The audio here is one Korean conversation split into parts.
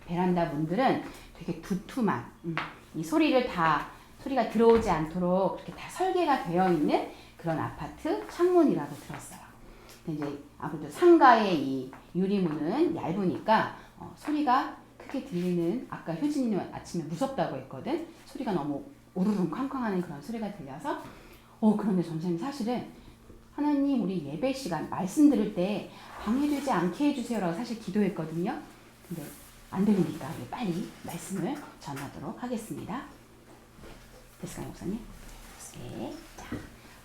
베란다 문들은 되게 두툼한 이 소리가 들어오지 않도록 이렇게 다 설계가 되어 있는 그런 아파트 창문이라고 들었어요. 근데 이제 아무래도 상가의 이 유리문은 얇으니까 소리가 크게 들리는, 아까 효진이는 아침에 무섭다고 했거든. 소리가 너무 우르릉 쾅쾅하는 그런 소리가 들려서 그런데 전사님 사실은 하나님 우리 예배 시간 말씀 들을 때 방해되지 않게 해주세요라고 사실 기도했거든요. 근데 안 들리니까 빨리 말씀을 전하도록 하겠습니다. 됐을까요, 목사님? 네. 자,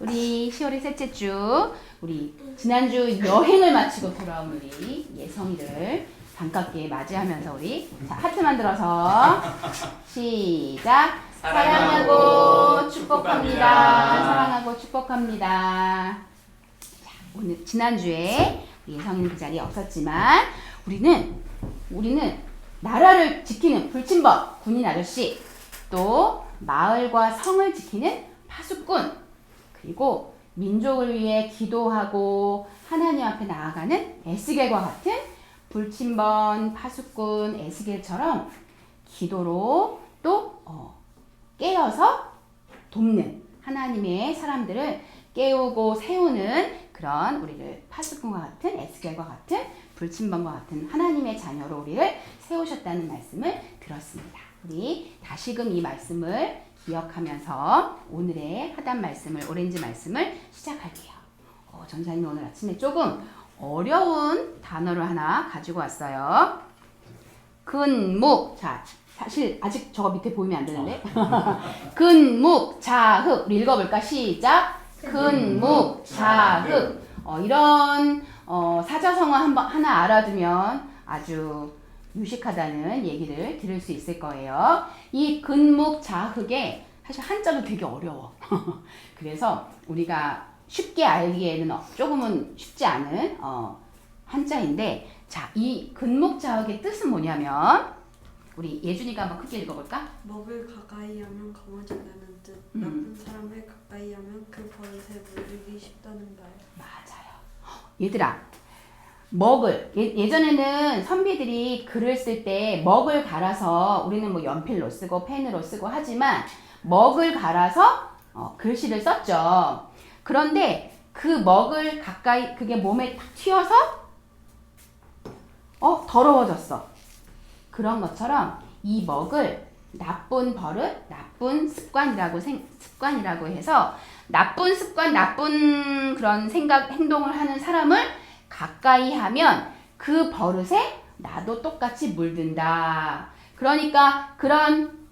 우리 10월의 셋째 주, 우리 지난주 여행을 마치고 돌아온 우리 예성이를 반갑게 맞이하면서 우리 하트 만들어서 시작. 사랑하고 축복합니다. 사랑하고 축복합니다. 자, 오늘 지난주에 예성이는 그 자리에 없었지만 우리는 나라를 지키는 불침범 군인 아저씨, 또 마을과 성을 지키는 파수꾼, 그리고 민족을 위해 기도하고 하나님 앞에 나아가는 에스겔과 같은 불침범, 파수꾼, 에스겔처럼 기도로 또 깨어서 돕는, 하나님의 사람들을 깨우고 세우는 그런 우리를 파수꾼과 같은, 에스겔과 같은, 불침범과 같은 하나님의 자녀로 우리를 세우셨다는 말씀을 들었습니다. 우리 다시금 이 말씀을 기억하면서 오늘의 하단 말씀을, 오렌지 말씀을 시작할게요. 전사님 오늘 아침에 조금 어려운 단어를 하나 가지고 왔어요. 근묵. 자, 사실 아직 저거 밑에 보이면 안 되는데. 근묵 자흑. 우리 읽어볼까? 시작. 근묵 자흑. 이런 사자성어 하나 알아두면 아주 유식하다는 얘기를 들을 수 있을 거예요. 이 근묵 자흑에 사실 한자도 되게 어려워. 그래서 우리가 쉽게 알기에는 조금은 쉽지 않은 한자인데, 자, 이 근묵 자흑의 뜻은 뭐냐면, 우리 예준이가 한번 크게 읽어볼까? 먹을 가까이 하면 거머쥐다는 뜻. 나쁜 사람을 가까이 하면 그 버릇에 물들기 쉽다는 거예요. 맞아요. 얘들아, 먹을, 예전에는 선비들이 글을 쓸 때 먹을 갈아서, 우리는 뭐 연필로 쓰고 펜으로 쓰고 하지만 먹을 갈아서 글씨를 썼죠. 그런데 그 먹을 가까이, 그게 몸에 탁 튀어서 더러워졌어. 그런 것처럼 이 먹을 나쁜 버릇, 나쁜 습관이라고 해서 나쁜 습관, 나쁜 그런 생각, 행동을 하는 사람을 가까이 하면 그 버릇에 나도 똑같이 물든다. 그러니까 그런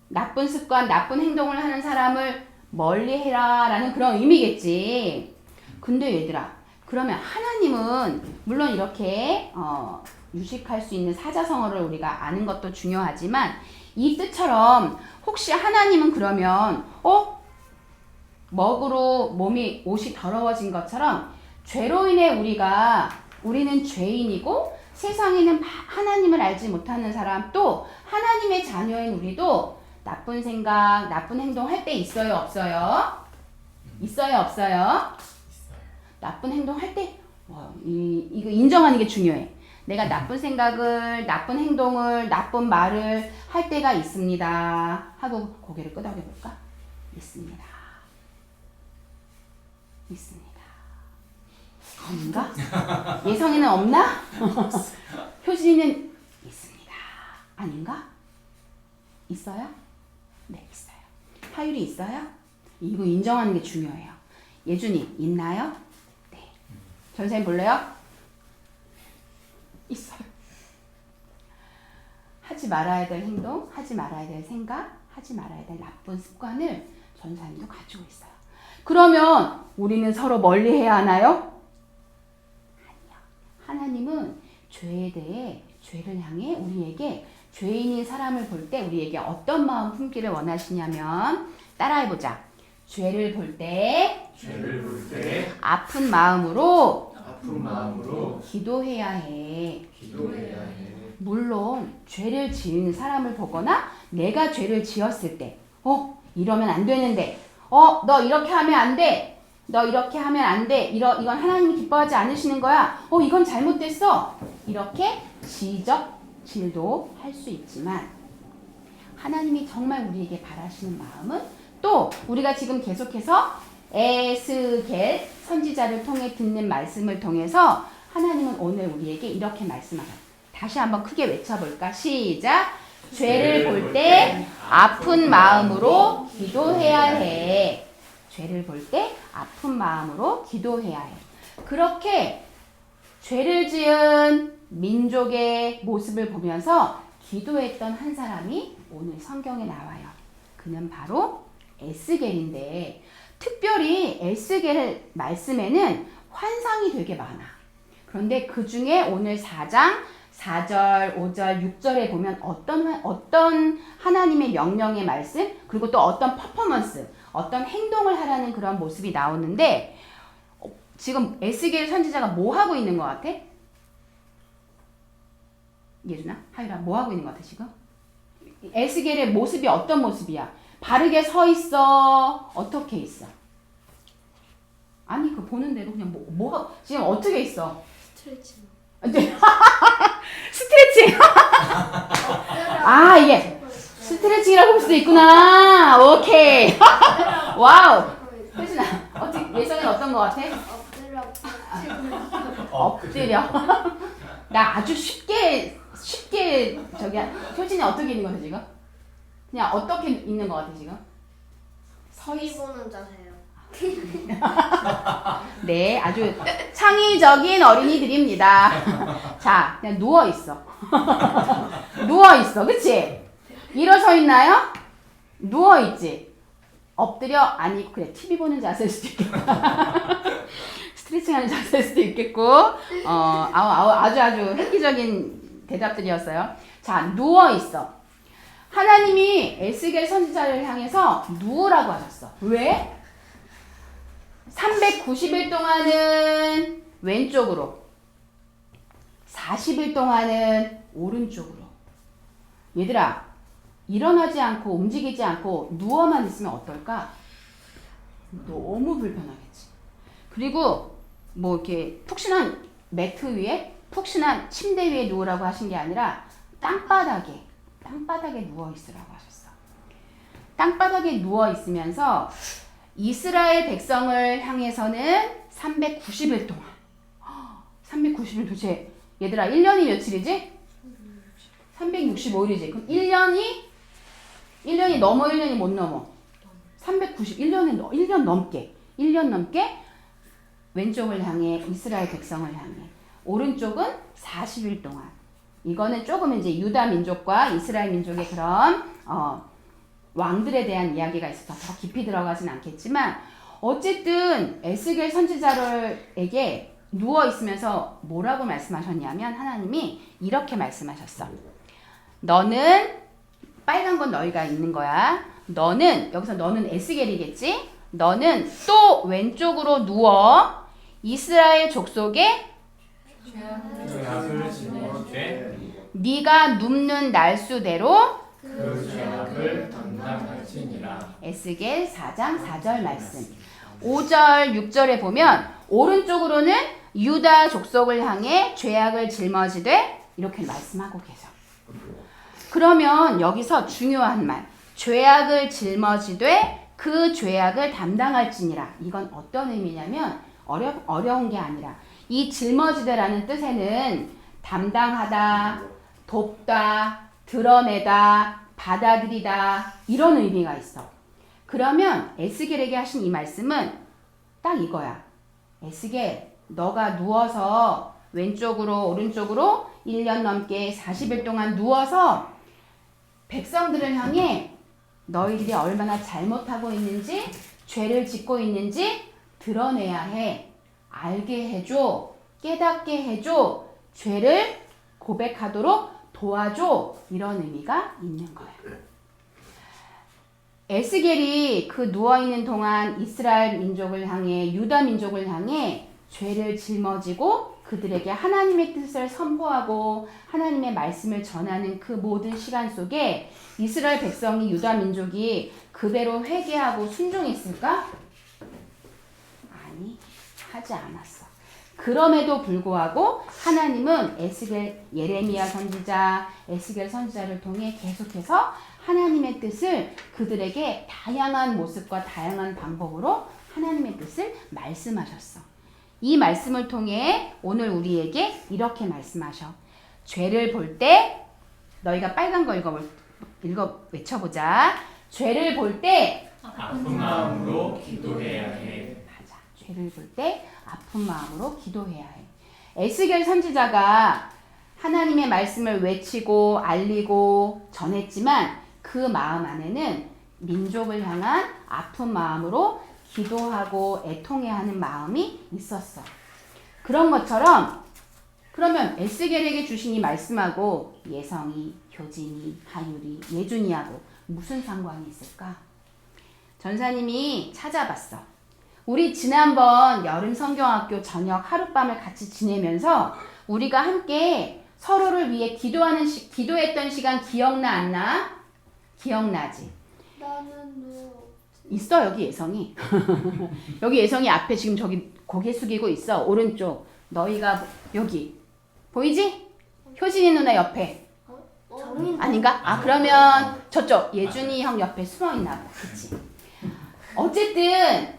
나쁜 습관, 나쁜 행동을 하는 사람을 멀리해라 라는 그런 의미겠지. 근데 얘들아, 그러면 하나님은 물론 이렇게 유식할 수 있는 사자성어를 우리가 아는 것도 중요하지만, 이 뜻처럼 혹시 하나님은 그러면 먹으로 옷이 더러워진 것처럼 죄로 인해 우리는 죄인이고 세상에는 하나님을 알지 못하는 사람, 또 하나님의 자녀인 우리도 나쁜 생각, 나쁜 행동 할 때 있어요, 없어요? 있어요, 없어요? 나쁜 행동 할 때 이거 인정하는 게 중요해. 내가 나쁜 생각을, 나쁜 행동을, 나쁜 말을 할 때가 있습니다 하고 고개를 끄덕여 볼까? 있습니다. 있습니다. 아닌가? 예성이는 없나? 효진이는 있습니다. 아닌가? 있어요? 네, 있어요. 하율이 있어요? 이거 인정하는 게 중요해요. 예준이 있나요? 네. 전사님 볼래요? 있어요. 하지 말아야 될 행동, 하지 말아야 될 생각, 하지 말아야 될 나쁜 습관을 전사님도 가지고 있어요. 그러면 우리는 서로 멀리해야 하나요? 아니요. 하나님은 죄에 대해, 죄를 향해 우리에게, 죄인인 사람을 볼 때 우리에게 어떤 마음 품기를 원하시냐면, 따라해보자. 죄를 볼 때 아픈 마음으로 기도해야 해. 물론 죄를 지은 사람을 보거나 내가 죄를 지었을 때 이러면 안 되는데, 너 이렇게 하면 안 돼, 너 이렇게 하면 안 돼, 이건 하나님이 기뻐하지 않으시는 거야, 이건 잘못됐어, 이렇게 지적, 질도 할 수 있지만 하나님이 정말 우리에게 바라시는 마음은 또 우리가 지금 계속해서 에스겔 선지자를 통해 듣는 말씀을 통해서 하나님은 오늘 우리에게 이렇게 말씀하셔요. 다시 한번 크게 외쳐볼까? 시작! 죄를 볼 때 아픈 마음으로 기도해야 해. 죄를 볼 때 아픈 마음으로 기도해야 해. 그렇게 죄를 지은 민족의 모습을 보면서 기도했던 한 사람이 오늘 성경에 나와요. 그는 바로 에스겔인데 특별히 에스겔 말씀에는 환상이 되게 많아. 그런데 그 중에 오늘 4장 4절, 5절, 6절에 보면 어떤 하나님의 명령의 말씀 그리고 또 어떤 퍼포먼스, 어떤 행동을 하라는 그런 모습이 나오는데 지금 에스겔 선지자가 뭐 하고 있는 것 같아? 예준아, 하율아, 뭐 하고 있는 것 같아 지금? 에스겔의 모습이 어떤 모습이야? 바르게 서 있어? 어떻게 있어? 아니 그 보는 대로 그냥 지금 어떻게 있어? 스트레칭. 스트레칭. 아 이게 스트레칭이라고 볼 수도 있구나. 오케이. 와우. 혜진아 어떻게 예전에 어떤 것 같아? 엎드려. 나 아주 쉽게 저기 효진이 어떻게 있는 것 같아 지금? 그냥 어떻게 있는 것 같아 지금? 서희 보는 자세요. 네, 아주 창의적인 어린이들입니다. 자, 그냥 누워있어. 누워있어. 그치? 일어서 있나요? 누워있지? 엎드려? 아니, 그래. TV 보는 자세일 수도 있겠다. 스트레칭 하는 자세일 수도 있겠고. 아주 획기적인 대답들이었어요. 자, 누워있어. 하나님이 에스겔 선지자를 향해서 누우라고 하셨어. 왜? 390일 동안은 왼쪽으로 40일 동안은 오른쪽으로. 얘들아 일어나지 않고 움직이지 않고 누워만 있으면 어떨까? 너무 불편하겠지. 그리고 뭐 이렇게 푹신한 매트 위에 푹신한 침대 위에 누우라고 하신 게 아니라 땅바닥에 누워 있으라고 하셨어. 땅바닥에 누워 있으면서 이스라엘 백성을 향해서는 390일 동안 390일 도대체 얘들아 1년이 며칠이지? 365일이지. 그럼 1년이 넘어 1년이 못 넘어? 1년 넘게 왼쪽을 향해 이스라엘 백성을 향해 오른쪽은 40일 동안. 이거는 조금 이제 유다 민족과 이스라엘 민족의 그런 왕들에 대한 이야기가 있어서 더 깊이 들어가진 않겠지만 어쨌든 에스겔 선지자에게 누워 있으면서 뭐라고 말씀하셨냐면 하나님이 이렇게 말씀하셨어. 너는 빨간 건 너희가 있는 거야. 여기서 너는 에스겔이겠지? 너는 또 왼쪽으로 누워 이스라엘 족속의 죄악을 짊어지되 네가 눕는 날수대로 그 죄악을 담당할지니라. 에스겔 4장 4절 말씀. 5절 6절에 보면 오른쪽으로는 유다 족속을 향해 죄악을 짊어지되 이렇게 말씀하고 계셔. 그러면 여기서 중요한 말, 죄악을 짊어지되 그 죄악을 담당할지니라. 이건 어떤 의미냐면 어려운 게 아니라 이 짊어지되라는 뜻에는 담당하다, 돕다, 드러내다, 받아들이다 이런 의미가 있어. 그러면 에스겔에게 하신 이 말씀은 딱 이거야. 에스겔, 너가 누워서 왼쪽으로 오른쪽으로 1년 넘게 40일 동안 누워서 백성들을 향해 너희들이 얼마나 잘못하고 있는지 죄를 짓고 있는지 드러내야 해. 알게 해줘. 깨닫게 해줘. 죄를 고백하도록 도와줘. 이런 의미가 있는 거야. 에스겔이 그 누워있는 동안 이스라엘 민족을 향해 유다 민족을 향해 죄를 짊어지고 그들에게 하나님의 뜻을 선포하고 하나님의 말씀을 전하는 그 모든 시간 속에 이스라엘 백성이 유다 민족이 그대로 회개하고 순종했을까? 아니, 하지 않았어. 그럼에도 불구하고 하나님은 에스겔 예레미야 선지자, 에스겔 선지자를 통해 계속해서 하나님의 뜻을 그들에게 다양한 모습과 다양한 방법으로 하나님의 뜻을 말씀하셨어. 이 말씀을 통해 오늘 우리에게 이렇게 말씀하셔. 죄를 볼 때 너희가 빨간 거 읽어 외쳐보자. 죄를 볼 때 아픈 마음으로 기도해야 해. 맞아. 죄를 볼 때 아픈 마음으로 기도해야 해. 에스겔 선지자가 하나님의 말씀을 외치고 알리고 전했지만 그 마음 안에는 민족을 향한 아픈 마음으로 기도하고 애통해야 하는 마음이 있었어. 그런 것처럼 그러면 에스겔에게 주신 이 말씀하고 예성이, 효진이, 하율이, 예준이하고 무슨 상관이 있을까? 전사님이 찾아봤어. 우리 지난번 여름 성경학교 저녁 하룻밤을 같이 지내면서 우리가 함께 서로를 위해 기도했던 시간 기억나 안 나? 기억나지? 나는 있어 여기 예성이. 여기 예성이 앞에 지금 저기 고개 숙이고 있어. 오른쪽. 너희가 여기 보이지? 효진이 누나 옆에. 정인 아닌가? 아 그러면 저쪽 예준이 형 옆에 숨어 있나 봐. 그치? 어쨌든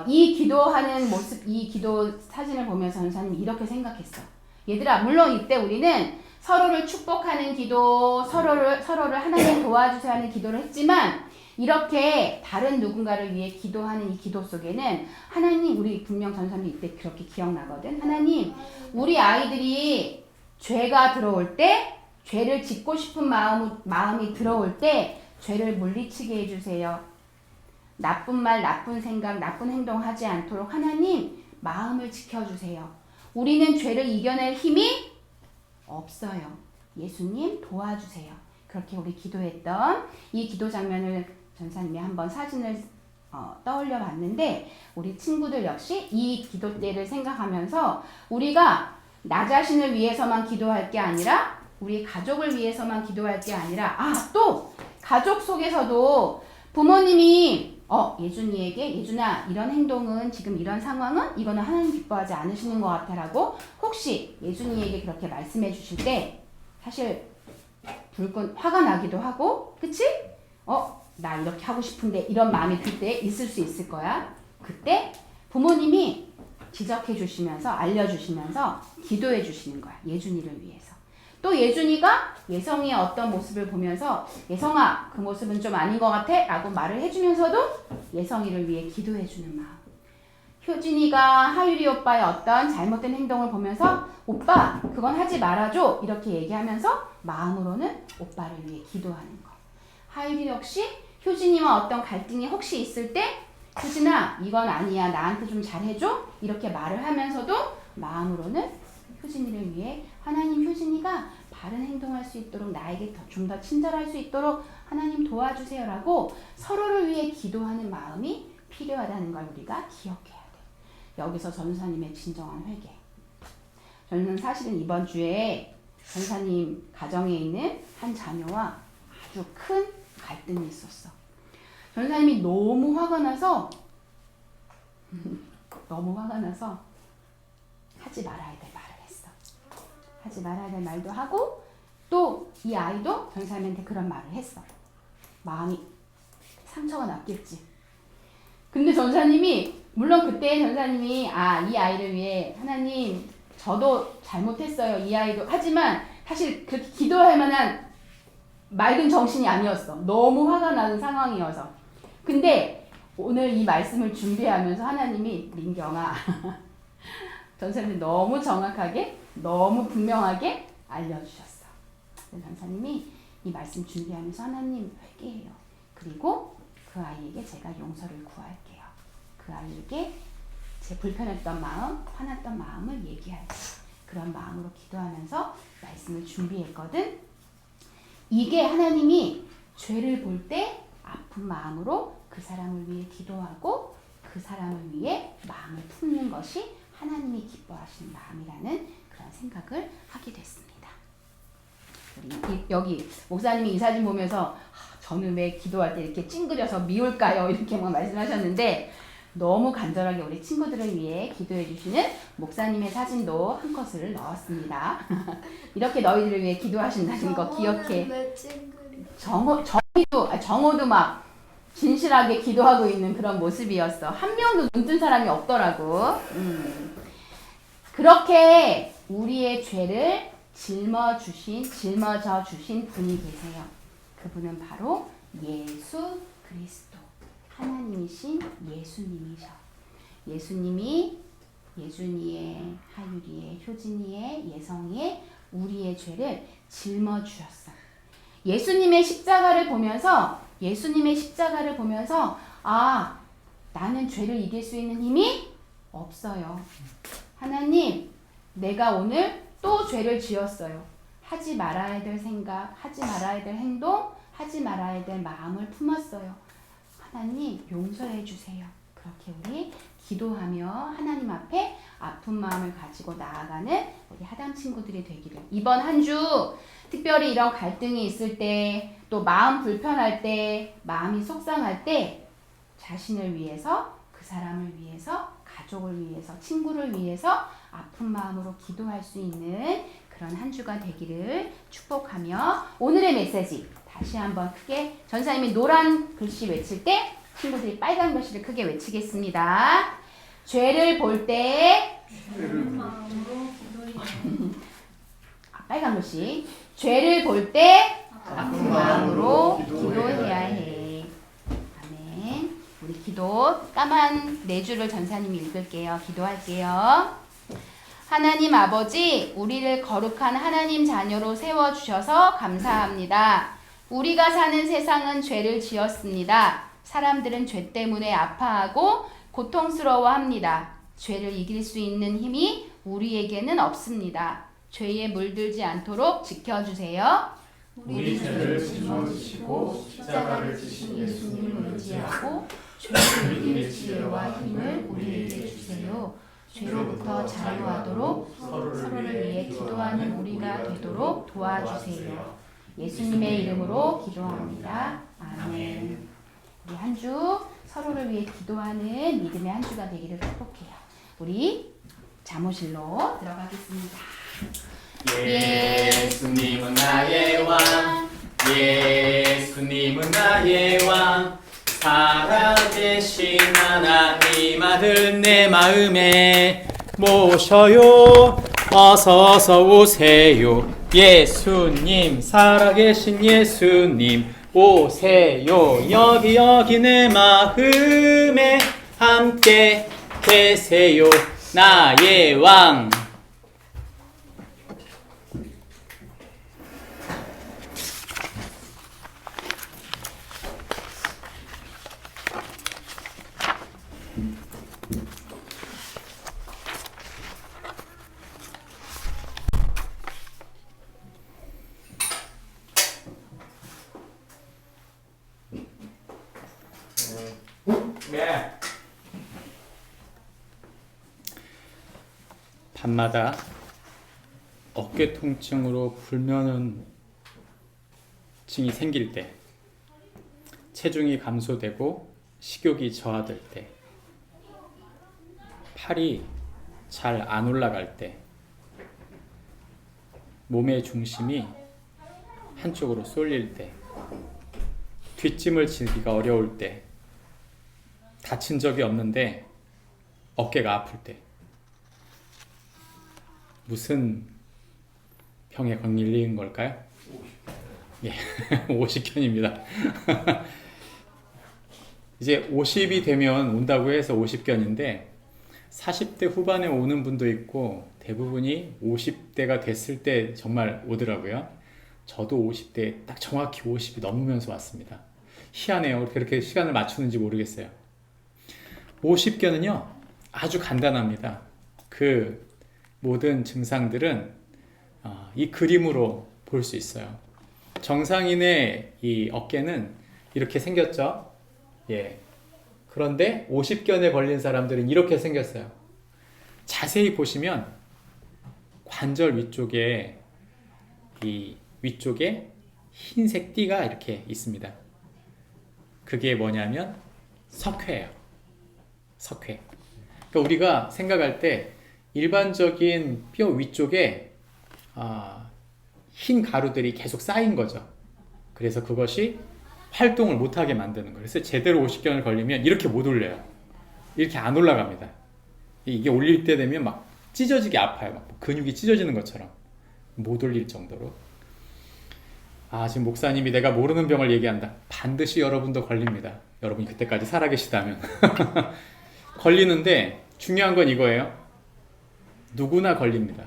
이 기도하는 모습, 이 기도 사진을 보면서 전사님이 이렇게 생각했어. 얘들아, 물론 이때 우리는 서로를 축복하는 기도, 서로를 하나님 도와주세요 하는 기도를 했지만 이렇게 다른 누군가를 위해 기도하는 이 기도 속에는 하나님, 우리 분명 전사님 이때 그렇게 기억나거든. 하나님, 우리 아이들이 죄가 들어올 때, 죄를 짓고 싶은 마음이 들어올 때 죄를 물리치게 해주세요. 나쁜 말, 나쁜 생각, 나쁜 행동 하지 않도록 하나님 마음을 지켜주세요. 우리는 죄를 이겨낼 힘이 없어요. 예수님 도와주세요. 그렇게 우리 기도했던 이 기도 장면을 전사님이 한번 사진을 떠올려 봤는데 우리 친구들 역시 이 기도 때를 생각하면서 우리가 나 자신을 위해서만 기도할 게 아니라 우리 가족을 위해서만 기도할 게 아니라 또 가족 속에서도 부모님이 예준이에게 예준아 이런 행동은 지금 이런 상황은 이거는 하나님 기뻐하지 않으시는 것 같아라고 혹시 예준이에게 그렇게 말씀해 주실 때 사실 불끈 화가 나기도 하고 그치? 나 이렇게 하고 싶은데 이런 마음이 그때 있을 수 있을 거야. 그때 부모님이 지적해 주시면서 알려주시면서 기도해 주시는 거야. 예준이를 위해서. 또 예준이가 예성이의 어떤 모습을 보면서 예성아 그 모습은 좀 아닌 것 같아 라고 말을 해주면서도 예성이를 위해 기도해 주는 마음. 효진이가 하율이 오빠의 어떤 잘못된 행동을 보면서 오빠 그건 하지 말아줘 이렇게 얘기하면서 마음으로는 오빠를 위해 기도하는 거. 하율이 역시 효진이와 어떤 갈등이 혹시 있을 때 효진아 이건 아니야 나한테 좀 잘해줘 이렇게 말을 하면서도 마음으로는 효진이를 위해 하나님 효진이가 바른 행동할 수 있도록 나에게 좀 더 친절할 수 있도록 하나님 도와주세요 라고 서로를 위해 기도하는 마음이 필요하다는 걸 우리가 기억해야 돼. 여기서 전사님의 진정한 회개. 저는 사실은 이번 주에 전사님 가정에 있는 한 자녀와 아주 큰 갈등이 있었어. 전사님이 너무 화가 나서 하지 말아야 될 말을 했어. 하지 말아야 될 말도 하고 또 이 아이도 전사님한테 그런 말을 했어. 마음이 상처가 났겠지. 근데 전사님이 물론 그때 전사님이 이 아이를 위해 하나님 저도 잘못했어요. 이 아이도 하지만 사실 그렇게 기도할 만한 맑은 정신이 아니었어. 너무 화가 나는 상황이어서. 근데 오늘 이 말씀을 준비하면서 하나님이 민경아 전사님이 너무 정확하게 너무 분명하게 알려주셨어. 전사님이 이 말씀 준비하면서 하나님 회개해요. 그리고 그 아이에게 제가 용서를 구할게요. 그 아이에게 제 불편했던 마음, 화났던 마음을 얘기할게요. 그런 마음으로 기도하면서 말씀을 준비했거든. 이게 하나님이 죄를 볼 때 아픈 마음으로 그 사람을 위해 기도하고 그 사람을 위해 마음을 품는 것이 하나님이 기뻐하시는 마음이라는 그런 생각을 하게 됐습니다. 여기 목사님이 이 사진 보면서 저는 왜 기도할 때 이렇게 찡그려서 미울까요? 이렇게 막 말씀하셨는데 너무 간절하게 우리 친구들을 위해 기도해 주시는 목사님의 사진도 한 컷을 넣었습니다. 이렇게 너희들을 위해 기도하신다는 거 기억해. 내 친구를. 정호도 막 진실하게 기도하고 있는 그런 모습이었어. 한 명도 눈뜬 사람이 없더라고. 그렇게 우리의 죄를 짊어져 주신 분이 계세요. 그분은 바로 예수 그리스도. 하나님이신 예수님이셔. 예수님이 예준이의, 하율이의, 효진이의, 예성이의 우리의 죄를 짊어주셨어. 예수님의 십자가를 보면서 아, 나는 죄를 이길 수 있는 힘이 없어요. 하나님, 내가 오늘 또 죄를 지었어요. 하지 말아야 될 생각, 하지 말아야 될 행동, 하지 말아야 될 마음을 품었어요. 하나님 용서해 주세요. 그렇게 우리 기도하며 하나님 앞에 아픈 마음을 가지고 나아가는 우리 하담 친구들이 되기를. 이번 한 주 특별히 이런 갈등이 있을 때, 또 마음 불편할 때, 마음이 속상할 때 자신을 위해서, 그 사람을 위해서, 가족을 위해서, 친구를 위해서 아픈 마음으로 기도할 수 있는 그런 한 주가 되기를 축복하며, 오늘의 메시지 다시 한번 크게 전사님이 노란 글씨 외칠 때 친구들이 빨간 글씨를 크게 외치겠습니다. 죄를 볼 때 빨간 글씨. 죄를 볼 때 아픈 마음으로 기도해야 해. 아멘. 우리 기도 까만 네 줄을 전사님이 읽을게요. 기도할게요. 하나님 아버지, 우리를 거룩한 하나님 자녀로 세워주셔서 감사합니다. 우리가 사는 세상은 죄를 지었습니다. 사람들은 죄 때문에 아파하고 고통스러워합니다. 죄를 이길 수 있는 힘이 우리에게는 없습니다. 죄에 물들지 않도록 지켜주세요. 우리 죄를 짊어지시고 십자가를 지신 예수님을 의지하고 죄를 이길 지혜와 힘을 우리에게 주세요. 죄로부터 자유하도록 서로를 위해 기도하는 우리가 되도록 도와주세요. 예수님의 이름으로 기도합니다. 아멘. 우리 한 주 서로를 위해 기도하는 믿음의 한 주가 되기를 축복해요. 우리 잠옷실로 들어가겠습니다. 예수님은 나의 왕, 예수님은 나의 왕, 살아계신 하나님 아들 내 마음에 모셔요. 어서 오세요. 예수님, 살아계신 예수님 오세요. 여기 내 마음에 함께 계세요. 나의 왕. 밤마다 어깨 통증으로 불면증이 생길 때, 체중이 감소되고 식욕이 저하될 때, 팔이 잘 안 올라갈 때, 몸의 중심이 한쪽으로 쏠릴 때, 뒷짐을 지기가 어려울 때, 다친 적이 없는데 어깨가 아플 때, 무슨 병에 걸린 걸까요? 예, 50견입니다. 이제 50이 되면 온다고 해서 50견인데 40대 후반에 오는 분도 있고 대부분이 50대가 됐을 때 정말 오더라고요. 저도 50대 딱 정확히 50이 넘으면서 왔습니다. 희한해요. 그렇게 시간을 맞추는지 모르겠어요. 50견은요 아주 간단합니다. 그 모든 증상들은 이 그림으로 볼 수 있어요. 정상인의 이 어깨는 이렇게 생겼죠. 예. 그런데 50견에 걸린 사람들은 이렇게 생겼어요. 자세히 보시면 관절 위쪽에 이 위쪽에 흰색 띠가 이렇게 있습니다. 그게 뭐냐면 석회예요. 석회. 그러니까 우리가 생각할 때 일반적인 뼈 위쪽에 흰 가루들이 계속 쌓인 거죠. 그래서 그것이 활동을 못하게 만드는 거예요. 그래서 제대로 50견을 걸리면 이렇게 못 올려요. 이렇게 안 올라갑니다. 이게 올릴 때 되면 막 찢어지게 아파요. 막 근육이 찢어지는 것처럼 못 올릴 정도로. 지금 목사님이 내가 모르는 병을 얘기한다. 반드시 여러분도 걸립니다. 여러분이 그때까지 살아계시다면. 걸리는데 중요한 건 이거예요. 누구나 걸립니다.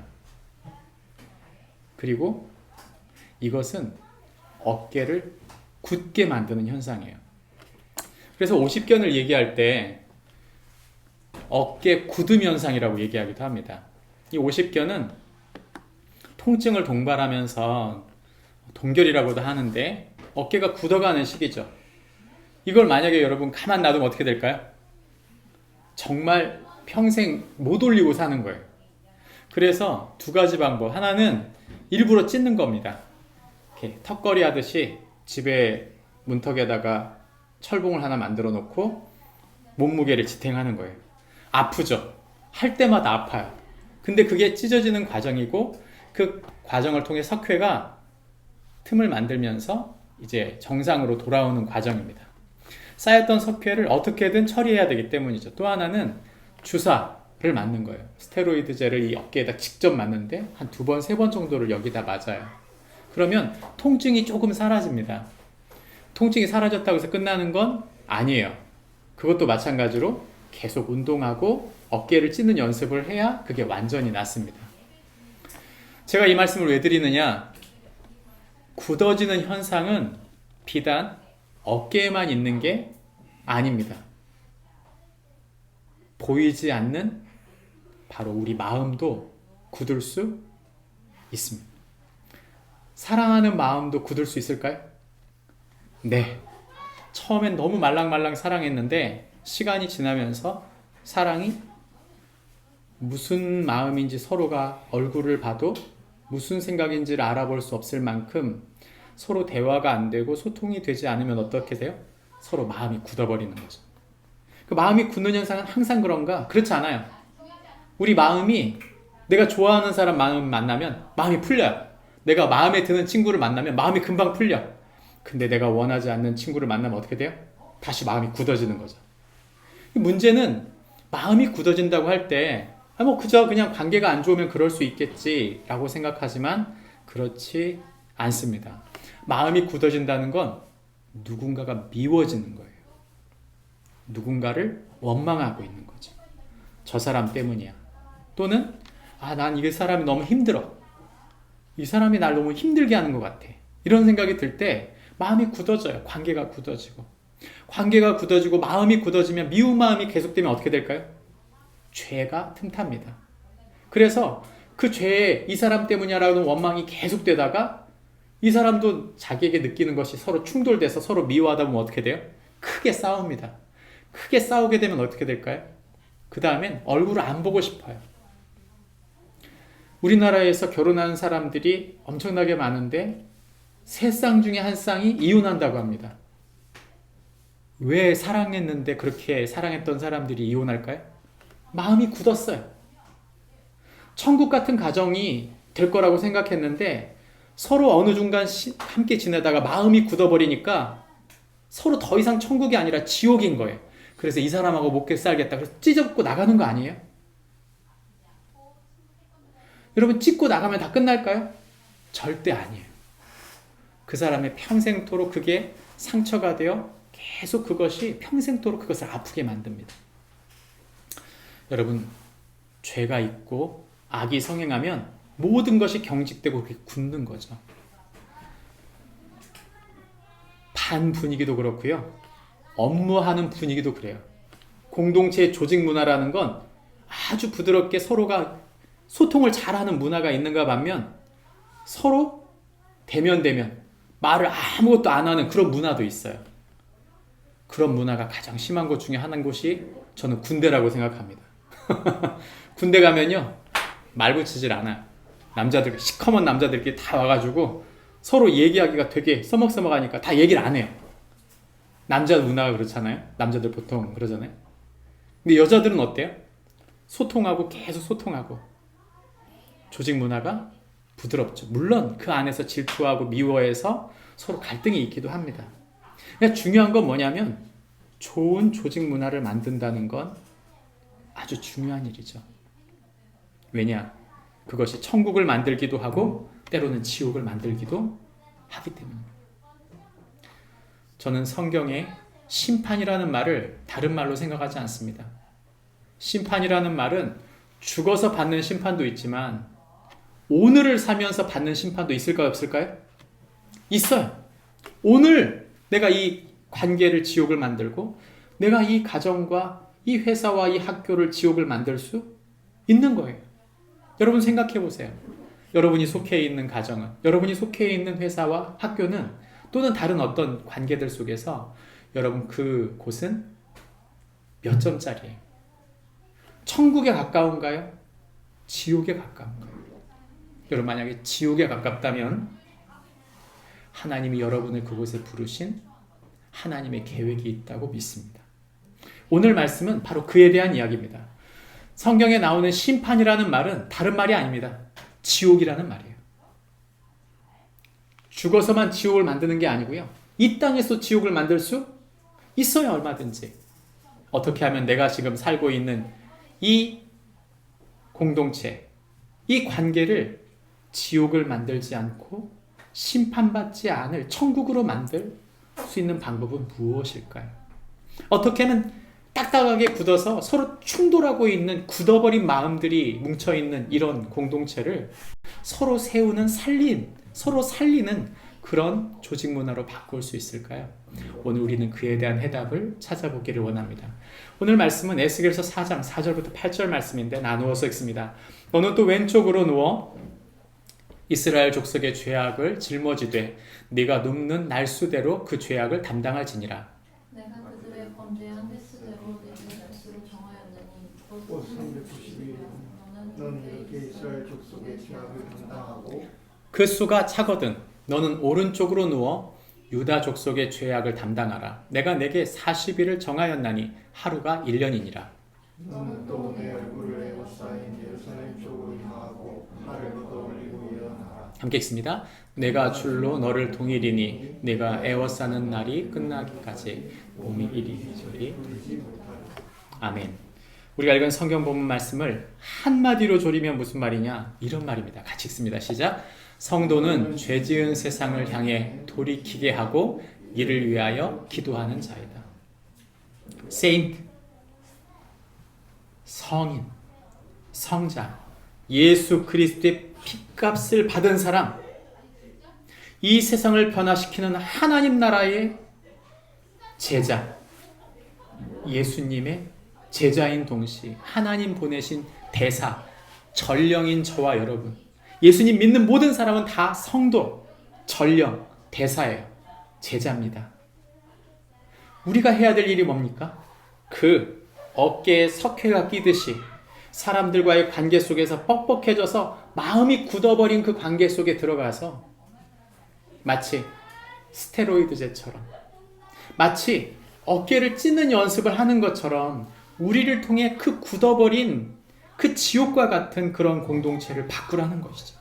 그리고 이것은 어깨를 굳게 만드는 현상이에요. 그래서 50견을 얘기할 때 어깨 굳음 현상이라고 얘기하기도 합니다. 이 50견은 통증을 동반하면서 동결이라고도 하는데 어깨가 굳어가는 시기죠. 이걸 만약에 여러분 가만 놔두면 어떻게 될까요? 정말 평생 못 올리고 사는 거예요. 그래서 두 가지 방법. 하나는 일부러 찢는 겁니다. 이렇게 턱걸이 하듯이 집에 문턱에다가 철봉을 하나 만들어 놓고 몸무게를 지탱하는 거예요. 아프죠? 할 때마다 아파요. 근데 그게 찢어지는 과정이고 그 과정을 통해 석회가 틈을 만들면서 이제 정상으로 돌아오는 과정입니다. 쌓였던 석회를 어떻게든 처리해야 되기 때문이죠. 또 하나는 주사를 맞는 거예요. 스테로이드 젤을 이 어깨에다 직접 맞는데 한 2번, 3번 정도를 여기다 맞아요. 그러면 통증이 조금 사라집니다. 통증이 사라졌다고 해서 끝나는 건 아니에요. 그것도 마찬가지로 계속 운동하고 어깨를 찢는 연습을 해야 그게 완전히 낫습니다. 제가 이 말씀을 왜 드리느냐? 굳어지는 현상은 비단 어깨에만 있는 게 아닙니다. 보이지 않는 바로 우리 마음도 굳을 수 있습니다. 사랑하는 마음도 굳을 수 있을까요? 네. 처음엔 너무 말랑말랑 사랑했는데 시간이 지나면서 사랑이 무슨 마음인지 서로가 얼굴을 봐도 무슨 생각인지를 알아볼 수 없을 만큼 서로 대화가 안 되고 소통이 되지 않으면 어떻게 돼요? 서로 마음이 굳어버리는 거죠. 그 마음이 굳는 현상은 항상 그런가? 그렇지 않아요. 우리 마음이 내가 좋아하는 사람 마음 만나면 마음이 풀려요. 내가 마음에 드는 친구를 만나면 마음이 금방 풀려. 근데 내가 원하지 않는 친구를 만나면 어떻게 돼요? 다시 마음이 굳어지는 거죠. 문제는 마음이 굳어진다고 할 때 그저 그냥 관계가 안 좋으면 그럴 수 있겠지 라고 생각하지만 그렇지 않습니다. 마음이 굳어진다는 건 누군가가 미워지는 거예요. 누군가를 원망하고 있는 거죠. 저 사람 때문이야. 또는 난 이 사람이 너무 힘들어. 이 사람이 날 너무 힘들게 하는 것 같아. 이런 생각이 들 때 마음이 굳어져요. 관계가 굳어지고. 관계가 굳어지고 마음이 굳어지면 미운 마음이 계속되면 어떻게 될까요? 죄가 틈탑니다. 그래서 그 죄에 이 사람 때문이라는 원망이 계속되다가 이 사람도 자기에게 느끼는 것이 서로 충돌돼서 서로 미워하다 보면 어떻게 돼요? 크게 싸웁니다. 크게 싸우게 되면 어떻게 될까요? 그 다음엔 얼굴을 안 보고 싶어요. 우리나라에서 결혼하는 사람들이 엄청나게 많은데 3쌍 중에 1쌍이 이혼한다고 합니다. 왜 사랑했는데 그렇게 사랑했던 사람들이 이혼할까요? 마음이 굳었어요. 천국 같은 가정이 될 거라고 생각했는데 서로 어느 순간 함께 지내다가 마음이 굳어버리니까 서로 더 이상 천국이 아니라 지옥인 거예요. 그래서 이 사람하고 못 살겠다. 그래서 찢어붓고 나가는 거 아니에요? 여러분 찢고 나가면 다 끝날까요? 절대 아니에요. 그 사람의 평생토록 그게 상처가 되어 계속 그것이 평생토록 그것을 아프게 만듭니다. 여러분 죄가 있고 악이 성행하면 모든 것이 경직되고 그렇게 굳는 거죠. 반 분위기도 그렇고요. 업무하는 분위기도 그래요. 공동체 조직 문화라는 건 아주 부드럽게 서로가 소통을 잘하는 문화가 있는가 반면 서로 대면 말을 아무것도 안 하는 그런 문화도 있어요. 그런 문화가 가장 심한 것 중에 하나인 곳이 저는 군대라고 생각합니다. 군대 가면요 말 붙이질 않아요. 남자들 시커먼 남자들끼리 다 와가지고 서로 얘기하기가 되게 써먹써먹하니까 다 얘기를 안 해요. 남자 문화가 그렇잖아요. 남자들 보통 그러잖아요. 근데 여자들은 어때요? 소통하고 계속 소통하고 조직 문화가 부드럽죠. 물론 그 안에서 질투하고 미워해서 서로 갈등이 있기도 합니다. 그러니까 중요한 건 뭐냐면 좋은 조직 문화를 만든다는 건 아주 중요한 일이죠. 왜냐? 그것이 천국을 만들기도 하고 때로는 지옥을 만들기도 하기 때문입니다. 저는 성경에 심판이라는 말을 다른 말로 생각하지 않습니다. 심판이라는 말은 죽어서 받는 심판도 있지만 오늘을 살면서 받는 심판도 있을까요? 없을까요? 있어요. 오늘 내가 이 관계를 지옥을 만들고 내가 이 가정과 이 회사와 이 학교를 지옥을 만들 수 있는 거예요. 여러분 생각해 보세요. 여러분이 속해 있는 가정은, 여러분이 속해 있는 회사와 학교는 또는 다른 어떤 관계들 속에서 여러분 그 곳은 몇 점짜리예요? 천국에 가까운가요? 지옥에 가까운가요? 여러분 만약에 지옥에 가깝다면 하나님이 여러분을 그곳에 부르신 하나님의 계획이 있다고 믿습니다. 오늘 말씀은 바로 그에 대한 이야기입니다. 성경에 나오는 심판이라는 말은 다른 말이 아닙니다. 지옥이라는 말이에요. 죽어서만 지옥을 만드는 게 아니고요. 이 땅에서 지옥을 만들 수 있어요. 얼마든지. 어떻게 하면 내가 지금 살고 있는 이 공동체, 이 관계를 지옥을 만들지 않고 심판받지 않을 천국으로 만들 수 있는 방법은 무엇일까요? 어떻게 하면 딱딱하게 굳어서 서로 충돌하고 있는 굳어버린 마음들이 뭉쳐있는 이런 공동체를 서로 세우는 서로 살리는 그런 조직 문화로 바꿀 수 있을까요? 오늘 우리는 그에 대한 해답을 찾아보기를 원합니다. 오늘 말씀은 에스겔서 4장 4절부터 8절 말씀인데 나누어서 읽습니다. 너는 또 왼쪽으로 누워 이스라엘 족속의 죄악을 짊어지되 네가 눕는 날수대로 그 죄악을 담당할지니라. 내가 그들의 범죄한 횟수대로 내 날수를 정하였느니 곧 392일 너는 이렇게 이스라엘 족속의 죄악을 담당하고 그 수가 차거든 너는 오른쪽으로 누워 유다 족속의 죄악을 담당하라. 내가 내게 40일을 정하였나니 하루가 1년이니라. 너는 또 내 얼굴을 에워싸인 예루살렘 쪽으로 향하고 팔을 걷어올리고 일어나라. 함께 읽습니다. 내가 줄로 너를 동일이니 내가 에워싸는 날이 끝나기까지 몸이 이리저리 아멘. 우리가 읽은 성경 본문 말씀을 한마디로 조리면 무슨 말이냐? 이런 말입니다. 같이 읽습니다. 시작. 성도는 죄 지은 세상을 향해 돌이키게 하고 이를 위하여 기도하는 자이다. 세인트, 성인, 성자, 예수 그리스도의 핏값을 받은 사람, 이 세상을 변화시키는 하나님 나라의 제자, 예수님의 제자인 동시 하나님 보내신 대사, 전령인 저와 여러분, 예수님 믿는 모든 사람은 다 성도, 전령, 대사예요. 제자입니다. 우리가 해야 될 일이 뭡니까? 그 어깨에 석회가 끼듯이 사람들과의 관계 속에서 뻑뻑해져서 마음이 굳어버린 그 관계 속에 들어가서 마치 스테로이드제처럼, 마치 어깨를 찢는 연습을 하는 것처럼 우리를 통해 그 굳어버린 그 지옥과 같은 그런 공동체를 바꾸라는 것이죠.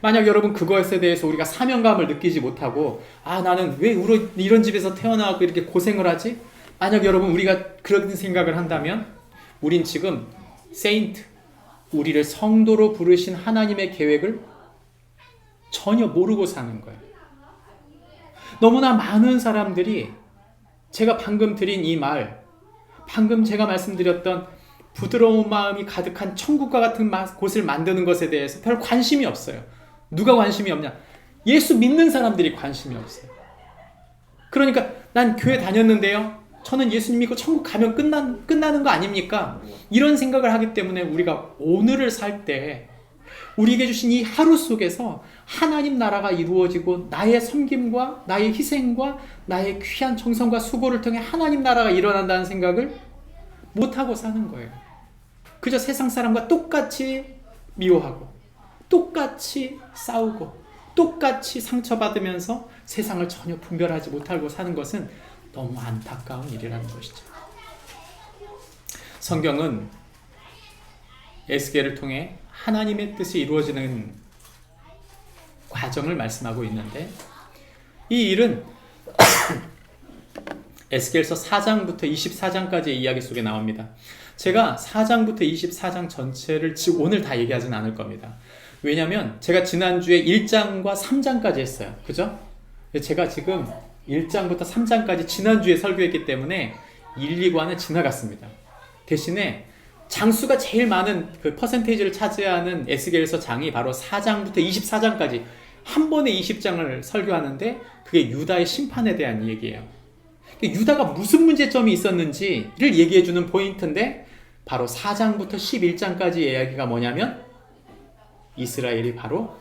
만약 여러분 그것에 대해서 우리가 사명감을 느끼지 못하고 나는 왜 이런 집에서 태어나고 이렇게 고생을 하지? 만약 여러분 우리가 그런 생각을 한다면 우린 지금 세인트, 우리를 성도로 부르신 하나님의 계획을 전혀 모르고 사는 거예요. 너무나 많은 사람들이 제가 방금 드린 이 말, 방금 제가 말씀드렸던 부드러운 마음이 가득한 천국과 같은 곳을 만드는 것에 대해서 별 관심이 없어요. 누가 관심이 없냐? 예수 믿는 사람들이 관심이 없어요. 그러니까 난 교회 다녔는데요. 저는 예수님 믿고 천국 가면 끝나는 거 아닙니까? 이런 생각을 하기 때문에 우리가 오늘을 살 때 우리에게 주신 이 하루 속에서 하나님 나라가 이루어지고 나의 섬김과 나의 희생과 나의 귀한 정성과 수고를 통해 하나님 나라가 일어난다는 생각을 못하고 사는 거예요. 그저 세상 사람과 똑같이 미워하고 똑같이 싸우고 똑같이 상처받으면서 세상을 전혀 분별하지 못하고 사는 것은 너무 안타까운 일이라는 것이죠. 성경은 에스겔을 통해 하나님의 뜻이 이루어지는 과정을 말씀하고 있는데, 이 일은 에스겔서 4장부터 24장까지의 이야기 속에 나옵니다. 제가 4장부터 24장 전체를 지금 오늘 다 얘기하진 않을 겁니다. 왜냐면 제가 지난주에 1장과 3장까지 했어요. 그죠? 제가 지금 1장부터 3장까지 지난주에 설교했기 때문에 1, 2관은 지나갔습니다. 대신에 장수가 제일 많은 그 퍼센테이지를 차지하는 에스겔서 장이 바로 4장부터 24장까지 한 번에 20장을 설교하는데, 그게 유다의 심판에 대한 얘기예요. 유다가 무슨 문제점이 있었는지를 얘기해주는 포인트인데, 바로 4장부터 11장까지의 이야기가 뭐냐면 이스라엘이 바로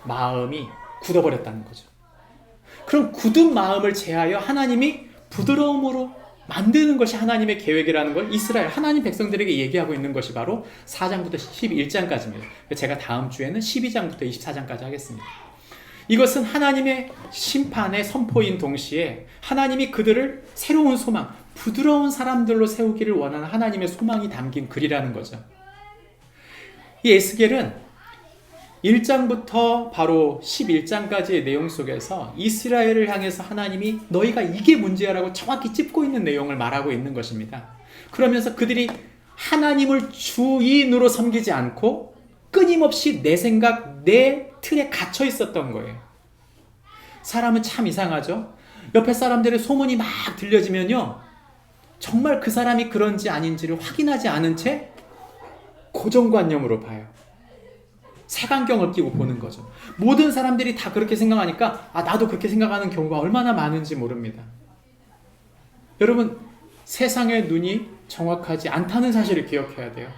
마음이 굳어버렸다는 거죠. 그럼 굳은 마음을 제하여 하나님이 부드러움으로 만드는 것이 하나님의 계획이라는 걸 이스라엘 하나님 백성들에게 얘기하고 있는 것이 바로 4장부터 11장까지입니다. 제가 다음 주에는 12장부터 24장까지 하겠습니다. 이것은 하나님의 심판의 선포인 동시에 하나님이 그들을 새로운 소망, 부드러운 사람들로 세우기를 원하는 하나님의 소망이 담긴 글이라는 거죠. 이 에스겔은 1장부터 바로 11장까지의 내용 속에서 이스라엘을 향해서 하나님이 너희가 이게 문제야라고 정확히 짚고 있는 내용을 말하고 있는 것입니다. 그러면서 그들이 하나님을 주인으로 섬기지 않고 끊임없이 내 생각, 내 틀에 갇혀 있었던 거예요. 사람은 참 이상하죠? 옆에 사람들의 소문이 막 들려지면요, 정말 그 사람이 그런지 아닌지를 확인하지 않은 채 고정관념으로 봐요. 색안경을 끼고 보는 거죠. 모든 사람들이 다 그렇게 생각하니까 나도 그렇게 생각하는 경우가 얼마나 많은지 모릅니다. 여러분, 세상의 눈이 정확하지 않다는 사실을 기억해야 돼요.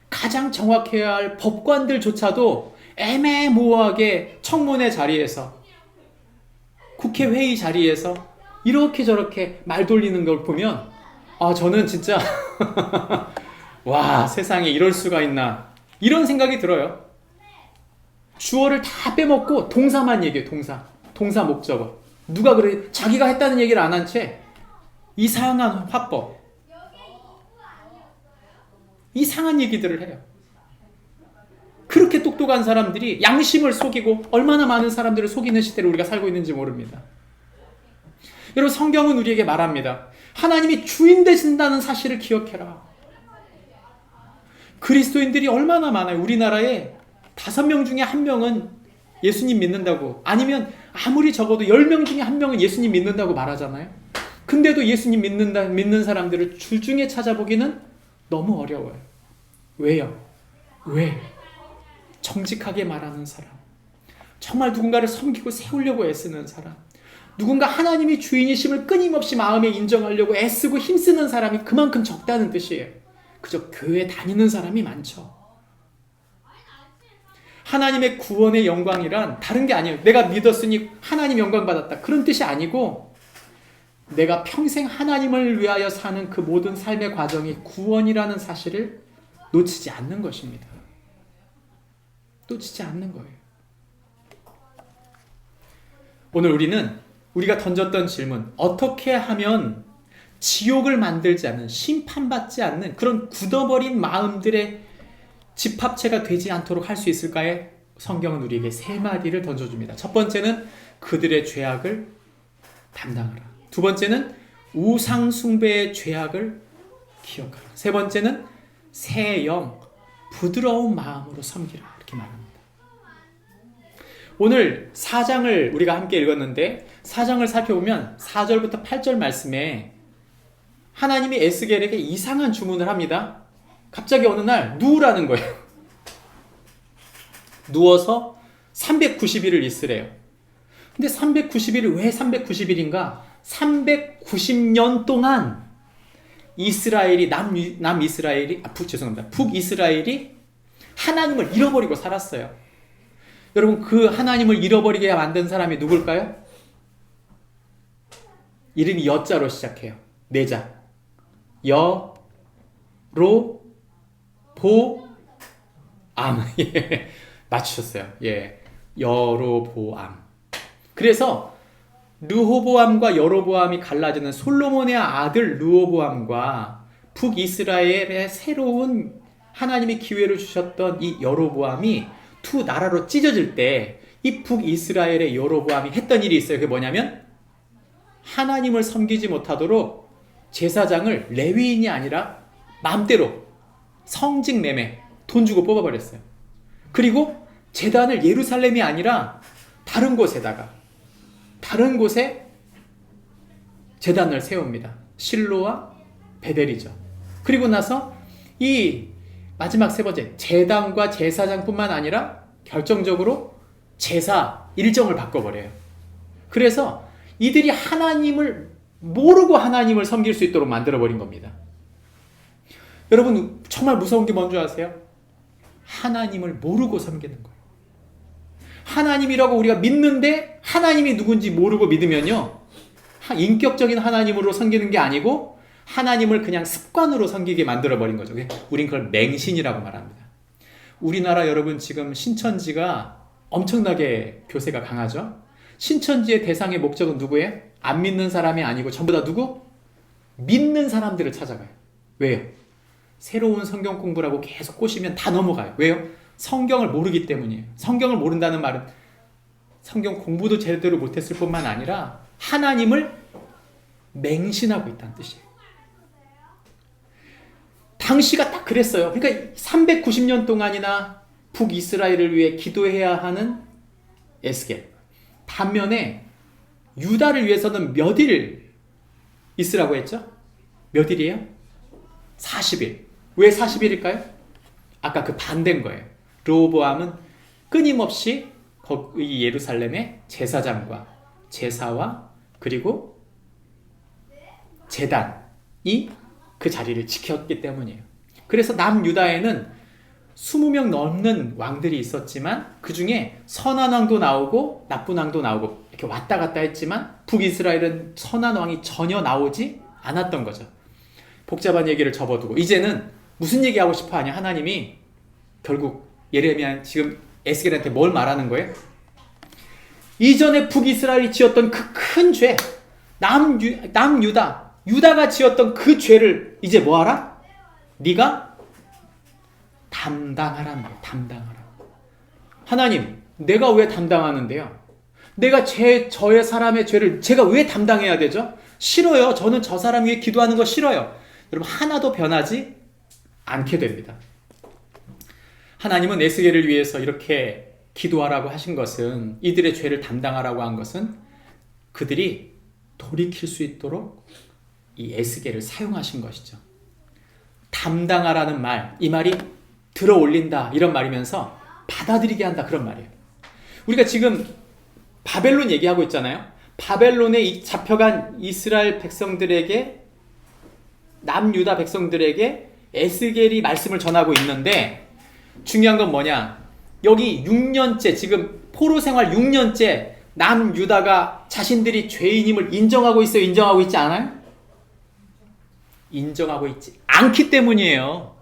가장 정확해야 할 법관들조차도 애매모호하게 청문회 자리에서, 국회 회의 자리에서 이렇게 저렇게 말 돌리는 걸 보면 저는 진짜 와, 세상에 이럴 수가 있나, 이런 생각이 들어요. 주어를 다 빼먹고 동사만 얘기해요. 동사 목적어. 누가 그래, 자기가 했다는 얘기를 안 한 채 이상한 화법, 이상한 얘기들을 해요. 그렇게 똑똑한 사람들이 양심을 속이고 얼마나 많은 사람들을 속이는 시대를 우리가 살고 있는지 모릅니다. 여러분, 성경은 우리에게 말합니다. 하나님이 주인 되신다는 사실을 기억해라. 그리스도인들이 얼마나 많아요. 우리나라에 5명 중에 1명은 예수님 믿는다고, 아니면 아무리 적어도 10명 중에 1명은 예수님 믿는다고 말하잖아요. 근데도 예수님 믿는 사람들을 주중에 찾아보기는 너무 어려워요. 왜요? 왜? 정직하게 말하는 사람, 정말 누군가를 섬기고 세우려고 애쓰는 사람, 누군가 하나님이 주인이심을 끊임없이 마음에 인정하려고 애쓰고 힘쓰는 사람이 그만큼 적다는 뜻이에요. 그저 교회 다니는 사람이 많죠. 하나님의 구원의 영광이란 다른 게 아니에요. 내가 믿었으니 하나님 영광 받았다, 그런 뜻이 아니고, 내가 평생 하나님을 위하여 사는 그 모든 삶의 과정이 구원이라는 사실을 놓치지 않는 것입니다. 놓치지 않는 거예요. 오늘 우리가 던졌던 질문, 어떻게 하면 지옥을 만들지 않는, 심판받지 않는 그런 굳어버린 마음들의 집합체가 되지 않도록 할 수 있을까요? 성경은 우리에게 3마디를 던져줍니다. 첫 번째는 그들의 죄악을 담당하라. 두 번째는 우상 숭배의 죄악을 기억하라. 세 번째는 새 영, 부드러운 마음으로 섬기라. 이렇게 말합니다. 오늘 4장을 우리가 함께 읽었는데, 4장을 살펴보면 4절부터 8절 말씀에 하나님이 에스겔에게 이상한 주문을 합니다. 갑자기 어느 날 누우라는 거예요. 누워서 390일을 있으래요. 근데 390일이 왜 390일인가? 390년 동안 이스라엘이, 북이스라엘이 하나님을 잃어버리고 살았어요. 여러분, 그 하나님을 잃어버리게 만든 사람이 누굴까요? 이름이 여자로 시작해요. 4자. 여, 로, 보, 암. 예, 맞추셨어요. 예, 여로, 보, 암. 그래서 르호보암과 여로보암이 갈라지는 솔로몬의 아들 르호보암과 북이스라엘의 새로운 하나님이 기회를 주셨던 이 여로보암이 두 나라로 찢어질 때 이 북이스라엘의 여로보암이 했던 일이 있어요. 그게 뭐냐면 하나님을 섬기지 못하도록 제사장을 레위인이 아니라 마음대로 성직 매매 돈 주고 뽑아버렸어요. 그리고 제단을 예루살렘이 아니라 다른 곳에 제단을 세웁니다. 실로와 베델이죠. 그리고 나서 이 마지막 세 번째 제단과 제사장뿐만 아니라 결정적으로 제사 일정을 바꿔버려요. 그래서 이들이 하나님을 모르고 하나님을 섬길 수 있도록 만들어버린 겁니다. 여러분 정말 무서운 게 뭔지 아세요? 하나님을 모르고 섬기는 거예요. 하나님이라고 우리가 믿는데 하나님이 누군지 모르고 믿으면요, 인격적인 하나님으로 섬기는 게 아니고 하나님을 그냥 습관으로 섬기게 만들어버린 거죠. 우린 그걸 맹신이라고 말합니다. 우리나라 여러분 지금 신천지가 엄청나게 교세가 강하죠. 신천지의 대상의 목적은 누구예요? 안 믿는 사람이 아니고 전부 다 누구? 믿는 사람들을 찾아가요. 왜요? 새로운 성경 공부를 하고 계속 꼬시면 다 넘어가요. 왜요? 성경을 모르기 때문이에요. 성경을 모른다는 말은 성경 공부도 제대로 못했을 뿐만 아니라 하나님을 맹신하고 있다는 뜻이에요. 당시가 딱 그랬어요. 그러니까 390년 동안이나 북이스라엘을 위해 기도해야 하는 에스겔. 반면에 유다를 위해서는 몇 일 있으라고 했죠? 몇 일이에요? 40일. 왜 40일일까요? 아까 그 반대인 거예요. 르호보암은 끊임없이 이 예루살렘의 제사장과 제사와 그리고 제단이 그 자리를 지켰기 때문이에요. 그래서 남유다에는 20명 넘는 왕들이 있었지만 그 중에 선한 왕도 나오고 나쁜 왕도 나오고 이렇게 왔다 갔다 했지만 북이스라엘은 선한 왕이 전혀 나오지 않았던 거죠. 복잡한 얘기를 접어두고 이제는 무슨 얘기하고 싶어 하냐. 하나님이 결국 예레미야 지금 에스겔한테 뭘 말하는 거예요? 이전에 북이스라엘이 지었던 그 큰 죄, 유다가 지었던 그 죄를 이제 뭐하라? 네가 담당하라는 거예요. 담당하라. 하나님, 내가 왜 담당하는데요? 내가 저의 사람의 죄를 제가 왜 담당해야 되죠? 싫어요. 저는 저 사람 위해 기도하는 거 싫어요. 여러분 하나도 변하지 않게 됩니다. 하나님은 에스겔을 위해서 이렇게 기도하라고 하신 것은, 이들의 죄를 담당하라고 한 것은 그들이 돌이킬 수 있도록 이 에스겔을 사용하신 것이죠. 담당하라는 말, 이 말이 들어 올린다 이런 말이면서 받아들이게 한다 그런 말이에요. 우리가 지금 바벨론 얘기하고 있잖아요. 바벨론에 잡혀간 이스라엘 백성들에게, 남유다 백성들에게 에스겔이 말씀을 전하고 있는데 중요한 건 뭐냐? 여기 6년째, 지금 포로 생활 6년째 남유다가 자신들이 죄인임을 인정하고 있어요? 인정하고 있지 않아요? 인정하고 있지 않기 때문이에요.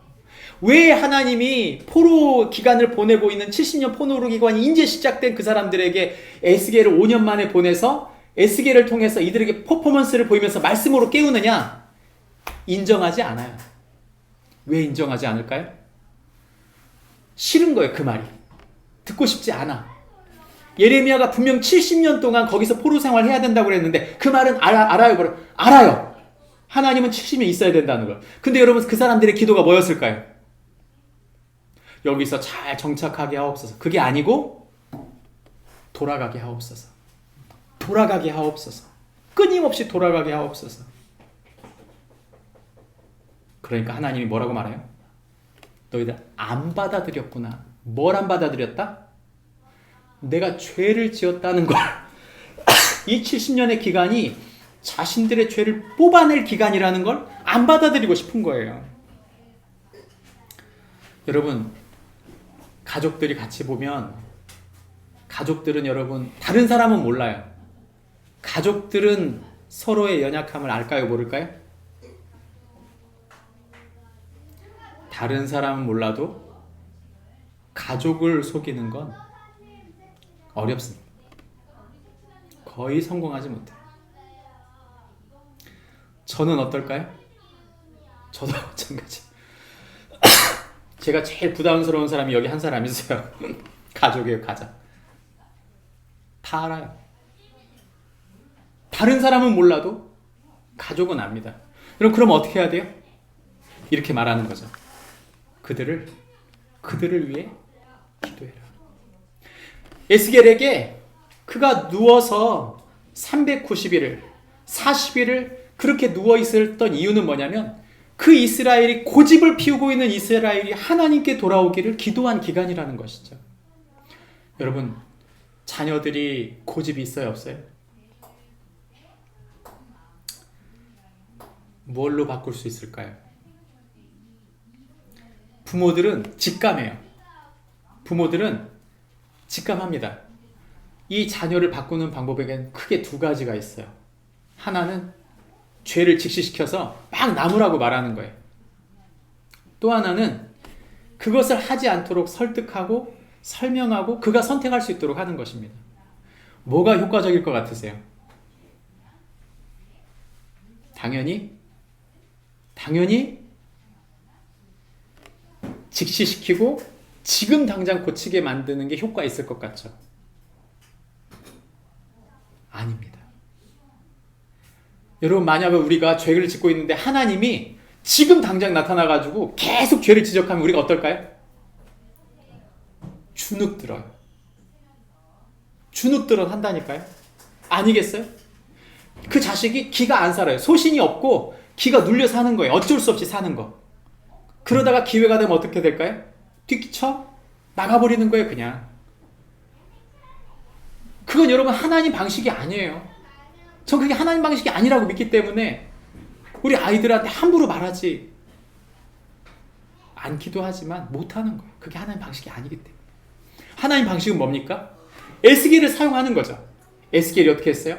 왜 하나님이 포로 기간을 보내고 있는 70년 포로 기간이 이제 시작된 그 사람들에게 에스겔을 5년 만에 보내서 에스겔을 통해서 이들에게 퍼포먼스를 보이면서 말씀으로 깨우느냐? 인정하지 않아요. 왜 인정하지 않을까요? 싫은 거예요. 그 말이 듣고 싶지 않아. 예레미야가 분명 70년 동안 거기서 포로 생활해야 된다고 그랬는데 그 말은 알아요. 알아요. 하나님은 70년 있어야 된다는 걸. 근데 여러분 그 사람들의 기도가 뭐였을까요? 여기서 잘 정착하게 하옵소서. 그게 아니고 돌아가게 하옵소서. 돌아가게 하옵소서. 끊임없이 돌아가게 하옵소서. 그러니까 하나님이 뭐라고 말해요? 너희들 안 받아들였구나. 뭘 안 받아들였다? 내가 죄를 지었다는 걸. 이 70년의 기간이 자신들의 죄를 뽑아낼 기간이라는 걸 안 받아들이고 싶은 거예요. 여러분, 가족들이 같이 보면, 가족들은 여러분, 다른 사람은 몰라요. 가족들은 서로의 연약함을 알까요, 모를까요? 다른 사람은 몰라도 가족을 속이는 건 어렵습니다. 거의 성공하지 못해요. 저는 어떨까요? 저도 마찬가지. 제가 제일 부담스러운 사람이 여기 한 사람 있어요. 가족이에요, 가장. 다 알아요. 다른 사람은 몰라도 가족은 압니다. 여러분, 그럼 어떻게 해야 돼요? 이렇게 말하는 거죠. 그들을 위해 기도해라. 에스겔에게 그가 누워서 390일을 40일을 그렇게 누워 있었던 이유는 뭐냐면 그 이스라엘이 고집을 피우고 있는 이스라엘이 하나님께 돌아오기를 기도한 기간이라는 것이죠. 여러분, 자녀들이 고집이 있어요, 없어요? 뭘로 바꿀 수 있을까요? 부모들은 직감해요. 부모들은 직감합니다. 이 자녀를 바꾸는 방법에는 크게 두 가지가 있어요. 하나는 죄를 직시시켜서 막 나무라고 말하는 거예요. 또 하나는 그것을 하지 않도록 설득하고 설명하고 그가 선택할 수 있도록 하는 것입니다. 뭐가 효과적일 것 같으세요? 당연히 직시시키고 지금 당장 고치게 만드는 게 효과 있을 것 같죠? 아닙니다. 여러분, 만약에 우리가 죄를 짓고 있는데 하나님이 지금 당장 나타나가지고 계속 죄를 지적하면 우리가 어떨까요? 주눅들어요. 주눅들어 한다니까요. 아니겠어요? 그 자식이 기가 안 살아요. 소신이 없고 기가 눌려 사는 거예요. 어쩔 수 없이 사는 거. 그러다가 기회가 되면 어떻게 될까요? 뛰쳐 나가버리는 거예요, 그냥. 그건 여러분 하나님 방식이 아니에요. 전 그게 하나님 방식이 아니라고 믿기 때문에 우리 아이들한테 함부로 말하지 않기도 하지만 못하는 거예요. 그게 하나님 방식이 아니기 때문에. 하나님 방식은 뭡니까? 에스겔을 사용하는 거죠. 에스겔이 어떻게 했어요?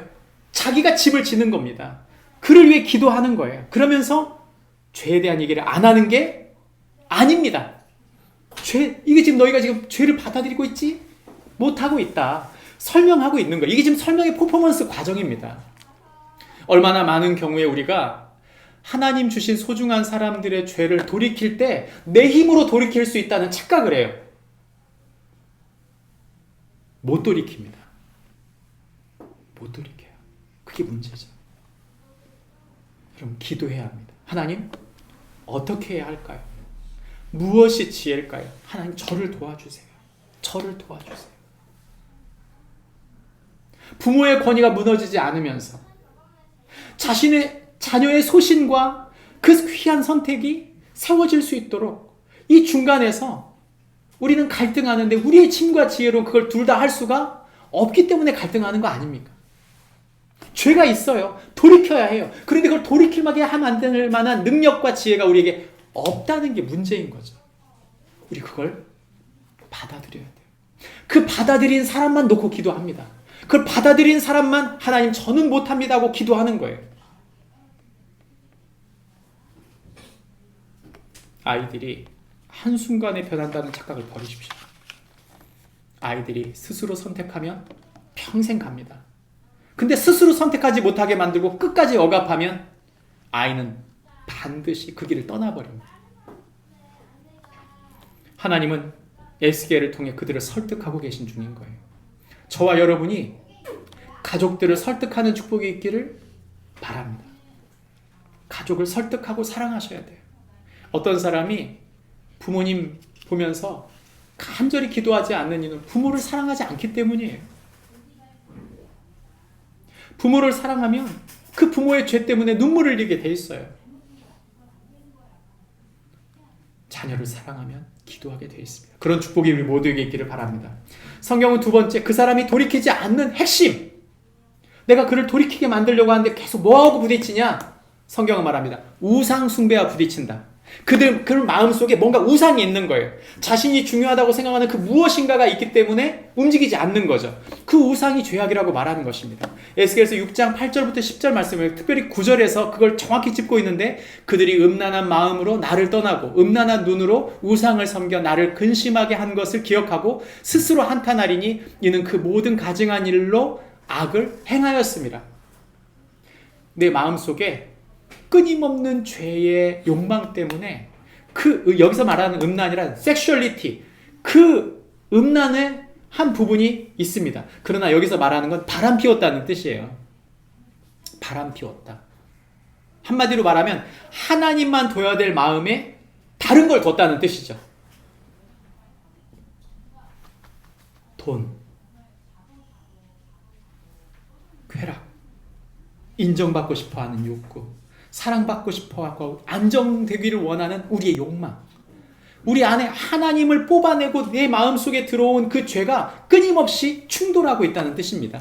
자기가 집을 지는 겁니다. 그를 위해 기도하는 거예요. 그러면서 죄에 대한 얘기를 안 하는 게 아닙니다. 이게 지금 너희가 지금 죄를 받아들이고 있지? 못하고 있다. 설명하고 있는 거예요. 이게 지금 설명의 퍼포먼스 과정입니다. 얼마나 많은 경우에 우리가 하나님 주신 소중한 사람들의 죄를 돌이킬 때 내 힘으로 돌이킬 수 있다는 착각을 해요. 못 돌이킵니다. 못 돌이켜요. 그게 문제죠. 그럼 기도해야 합니다. 하나님, 어떻게 해야 할까요? 무엇이 지혜일까요? 하나님, 저를 도와주세요. 저를 도와주세요. 부모의 권위가 무너지지 않으면서 자신의 자녀의 소신과 그 귀한 선택이 세워질 수 있도록 이 중간에서 우리는 갈등하는데 우리의 힘과 지혜로 그걸 둘 다 할 수가 없기 때문에 갈등하는 거 아닙니까? 죄가 있어요. 돌이켜야 해요. 그런데 그걸 돌이킬만하게 하면 안 될 만한 능력과 지혜가 우리에게 없다는 게 문제인 거죠. 우리 그걸 받아들여야 돼요. 그 받아들인 사람만 놓고 기도합니다. 그걸 받아들인 사람만 하나님 저는 못합니다 하고 기도하는 거예요. 아이들이 한순간에 변한다는 착각을 버리십시오. 아이들이 스스로 선택하면 평생 갑니다. 근데 스스로 선택하지 못하게 만들고 끝까지 억압하면 아이는 반드시 그 길을 떠나버립니다. 하나님은 에스겔을 통해 그들을 설득하고 계신 중인 거예요. 저와 여러분이 가족들을 설득하는 축복이 있기를 바랍니다. 가족을 설득하고 사랑하셔야 돼요. 어떤 사람이 부모님 보면서 간절히 기도하지 않는 이유는 부모를 사랑하지 않기 때문이에요. 부모를 사랑하면 그 부모의 죄 때문에 눈물을 흘리게 돼 있어요. 자녀를 사랑하면 기도하게 돼 있습니다. 그런 축복이 우리 모두에게 있기를 바랍니다. 성경은 두 번째, 그 사람이 돌이키지 않는 핵심. 내가 그를 돌이키게 만들려고 하는데 계속 뭐하고 부딪히냐? 성경은 말합니다. 우상 숭배와 부딪힌다. 그들 마음속에 뭔가 우상이 있는 거예요. 자신이 중요하다고 생각하는 그 무엇인가가 있기 때문에 움직이지 않는 거죠. 그 우상이 죄악이라고 말하는 것입니다. 에스겔서 6장 8절부터 10절 말씀을 특별히 9절에서 그걸 정확히 짚고 있는데 그들이 음란한 마음으로 나를 떠나고 음란한 눈으로 우상을 섬겨 나를 근심하게 한 것을 기억하고 스스로 한탄하리니 이는 그 모든 가증한 일로 악을 행하였습니다. 내 마음속에 끊임없는 죄의 욕망 때문에 여기서 말하는 음란이란 섹슈얼리티, 그 음란의 한 부분이 있습니다. 그러나 여기서 말하는 건 바람 피웠다는 뜻이에요. 바람 피웠다. 한마디로 말하면 하나님만 둬야 될 마음에 다른 걸 뒀다는 뜻이죠. 돈, 쾌락, 인정받고 싶어하는 욕구, 사랑받고 싶어하고 안정되기를 원하는 우리의 욕망, 우리 안에 하나님을 뽑아내고 내 마음속에 들어온 그 죄가 끊임없이 충돌하고 있다는 뜻입니다.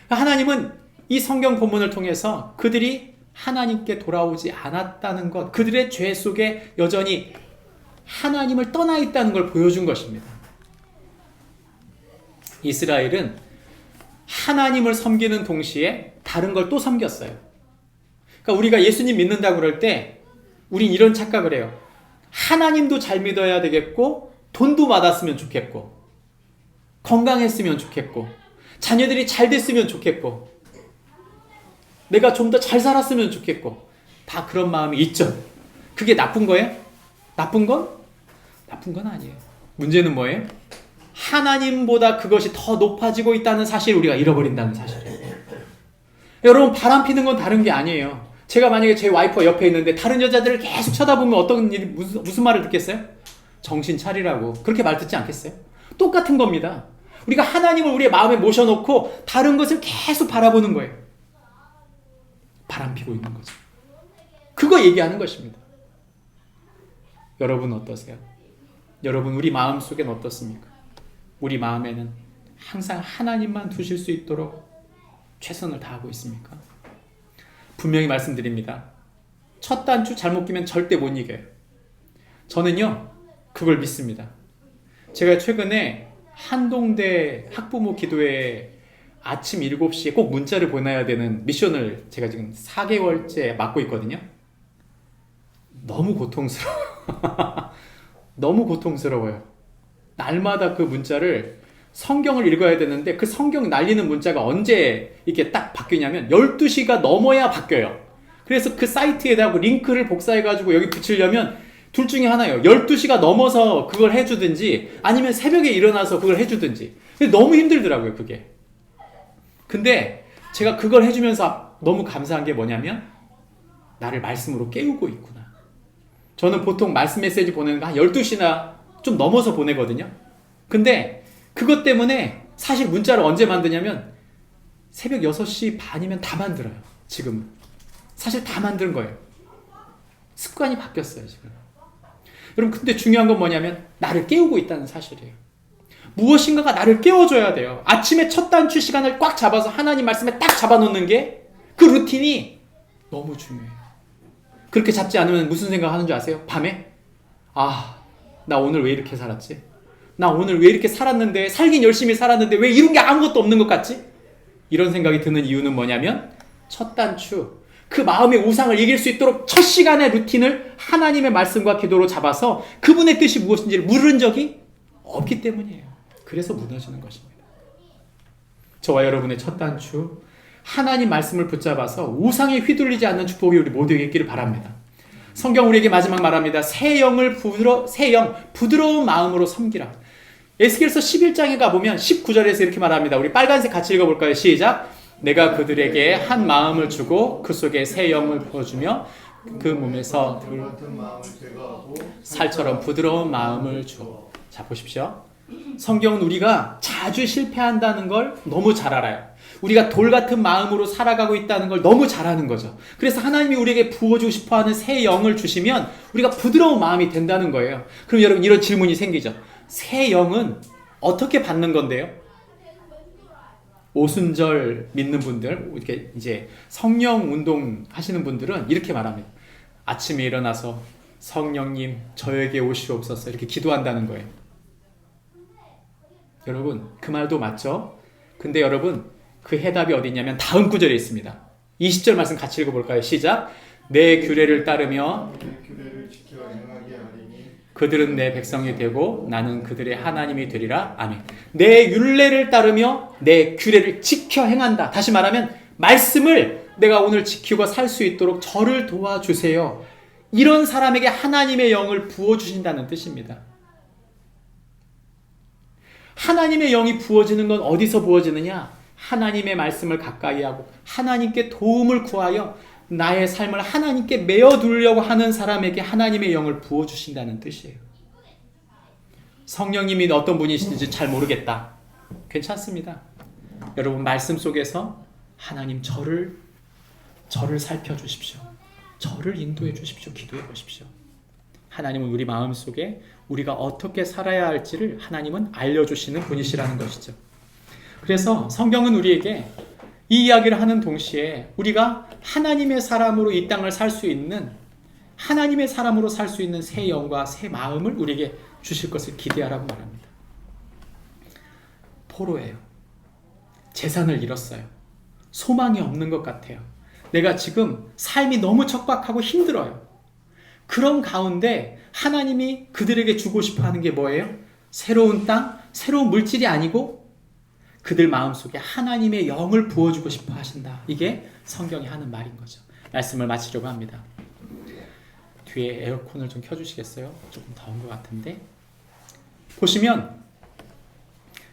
하나님은 이 성경 본문을 통해서 그들이 하나님께 돌아오지 않았다는 것, 그들의 죄 속에 여전히 하나님을 떠나 있다는 걸 보여준 것입니다. 이스라엘은 하나님을 섬기는 동시에 다른 걸 또 섬겼어요. 그러니까 우리가 예수님 믿는다고 그럴 때 우린 이런 착각을 해요. 하나님도 잘 믿어야 되겠고, 돈도 많았으면 좋겠고, 건강했으면 좋겠고, 자녀들이 잘 됐으면 좋겠고, 내가 좀 더 잘 살았으면 좋겠고, 다 그런 마음이 있죠. 그게 나쁜 거예요? 나쁜 건 아니에요. 문제는 뭐예요? 하나님보다 그것이 더 높아지고 있다는 사실을 우리가 잃어버린다는 사실이에요. 여러분, 바람 피는 건 다른 게 아니에요. 제가 만약에 제 와이프가 옆에 있는데 다른 여자들을 계속 쳐다보면 어떤 일이, 무슨 말을 듣겠어요? 정신 차리라고. 그렇게 말 듣지 않겠어요? 똑같은 겁니다. 우리가 하나님을 우리의 마음에 모셔놓고 다른 것을 계속 바라보는 거예요. 바람 피고 있는 거죠. 그거 얘기하는 것입니다. 여러분 어떠세요? 여러분, 우리 마음 속엔 어떻습니까? 우리 마음에는 항상 하나님만 두실 수 있도록 최선을 다하고 있습니까? 분명히 말씀드립니다. 첫 단추 잘못 끼면 절대 못 이겨요. 저는요, 그걸 믿습니다. 제가 최근에 한동대 학부모 기도회 아침 7시에 꼭 문자를 보내야 되는 미션을 제가 지금 4개월째 맡고 있거든요. 너무 고통스러워요. 너무 고통스러워요. 날마다 그 문자를, 성경을 읽어야 되는데 그 성경 날리는 문자가 언제 이렇게 딱 바뀌냐면 12시가 넘어야 바뀌어요. 그래서 그 사이트에다가 링크를 복사해가지고 여기 붙이려면 둘 중에 하나예요. 12시가 넘어서 그걸 해주든지 아니면 새벽에 일어나서 그걸 해주든지. 너무 힘들더라고요, 그게. 근데 제가 그걸 해주면서 너무 감사한 게 뭐냐면 나를 말씀으로 깨우고 있구나. 저는 보통 말씀 메시지 보내는 거 한 12시나 좀 넘어서 보내거든요. 근데 그것 때문에 사실 문자를 언제 만드냐면 새벽 6시 반이면 다 만들어요. 지금은. 사실 다 만든 거예요. 습관이 바뀌었어요, 지금. 여러분, 근데 중요한 건 뭐냐면 나를 깨우고 있다는 사실이에요. 무엇인가가 나를 깨워줘야 돼요. 아침에 첫 단추 시간을 꽉 잡아서 하나님 말씀에 딱 잡아놓는 게, 그 루틴이 너무 중요해요. 그렇게 잡지 않으면 무슨 생각 하는 줄 아세요? 밤에? 나 오늘 왜 이렇게 살았지? 나 오늘 왜 이렇게 살았는데, 살긴 열심히 살았는데 왜 이런 게 아무것도 없는 것 같지? 이런 생각이 드는 이유는 뭐냐면 첫 단추, 그 마음의 우상을 이길 수 있도록 첫 시간의 루틴을 하나님의 말씀과 기도로 잡아서 그분의 뜻이 무엇인지를 물은 적이 없기 때문이에요. 그래서 무너지는 것입니다. 저와 여러분의 첫 단추, 하나님 말씀을 붙잡아서 우상에 휘둘리지 않는 축복이 우리 모두에게 있기를 바랍니다. 성경 우리에게 마지막 말합니다. 새 영 부드러운 마음으로 섬기라. 에스겔서 11장에 가보면 19절에서 이렇게 말합니다. 우리 빨간색 같이 읽어볼까요? 시작. 내가 그들에게 한 마음을 주고 그 속에 새 영을 부어주며 그 몸에서 살처럼 부드러운 마음을 줘. 자, 보십시오. 성경은 우리가 자주 실패한다는 걸 너무 잘 알아요. 우리가 돌 같은 마음으로 살아가고 있다는 걸 너무 잘 아는 거죠. 그래서 하나님이 우리에게 부어주고 싶어하는 새 영을 주시면 우리가 부드러운 마음이 된다는 거예요. 그럼 여러분, 이런 질문이 생기죠. 새 영은 어떻게 받는 건데요? 오순절 믿는 분들, 이렇게 이제 성령 운동 하시는 분들은 이렇게 말합니다. 아침에 일어나서 성령님 저에게 오시옵소서 이렇게 기도한다는 거예요. 여러분, 그 말도 맞죠? 근데 여러분, 그 해답이 어디 있냐면 다음 구절에 있습니다. 20절 말씀 같이 읽어볼까요? 시작. 내 규례를 따르며 내 규례를 지켜 행하게 하리니 그들은 내 백성이 되고 나는 그들의 하나님이 되리라. 아멘. 내 율례를 따르며 내 규례를 지켜 행한다. 다시 말하면 말씀을 내가 오늘 지키고 살 수 있도록 저를 도와주세요. 이런 사람에게 하나님의 영을 부어주신다는 뜻입니다. 하나님의 영이 부어지는 건 어디서 부어지느냐? 하나님의 말씀을 가까이 하고 하나님께 도움을 구하여 나의 삶을 하나님께 메어두려고 하는 사람에게 하나님의 영을 부어주신다는 뜻이에요. 성령님이 어떤 분이신지 잘 모르겠다. 괜찮습니다. 여러분 말씀 속에서 하나님 저를 살펴주십시오. 저를 인도해 주십시오. 기도해 보십시오. 하나님은 우리 마음속에 우리가 어떻게 살아야 할지를 하나님은 알려주시는 분이시라는 것이죠. 그래서 성경은 우리에게 이 이야기를 하는 동시에 우리가 하나님의 사람으로 이 땅을 살 수 있는 하나님의 사람으로 살 수 있는 새 영과 새 마음을 우리에게 주실 것을 기대하라고 말합니다. 포로예요. 재산을 잃었어요. 소망이 없는 것 같아요. 내가 지금 삶이 너무 척박하고 힘들어요. 그런 가운데 하나님이 그들에게 주고 싶어 하는 게 뭐예요? 새로운 땅, 새로운 물질이 아니고 그들 마음속에 하나님의 영을 부어주고 싶어 하신다. 이게 성경이 하는 말인 거죠. 말씀을 마치려고 합니다. 뒤에 에어컨을 좀 켜주시겠어요? 조금 더운 것 같은데. 보시면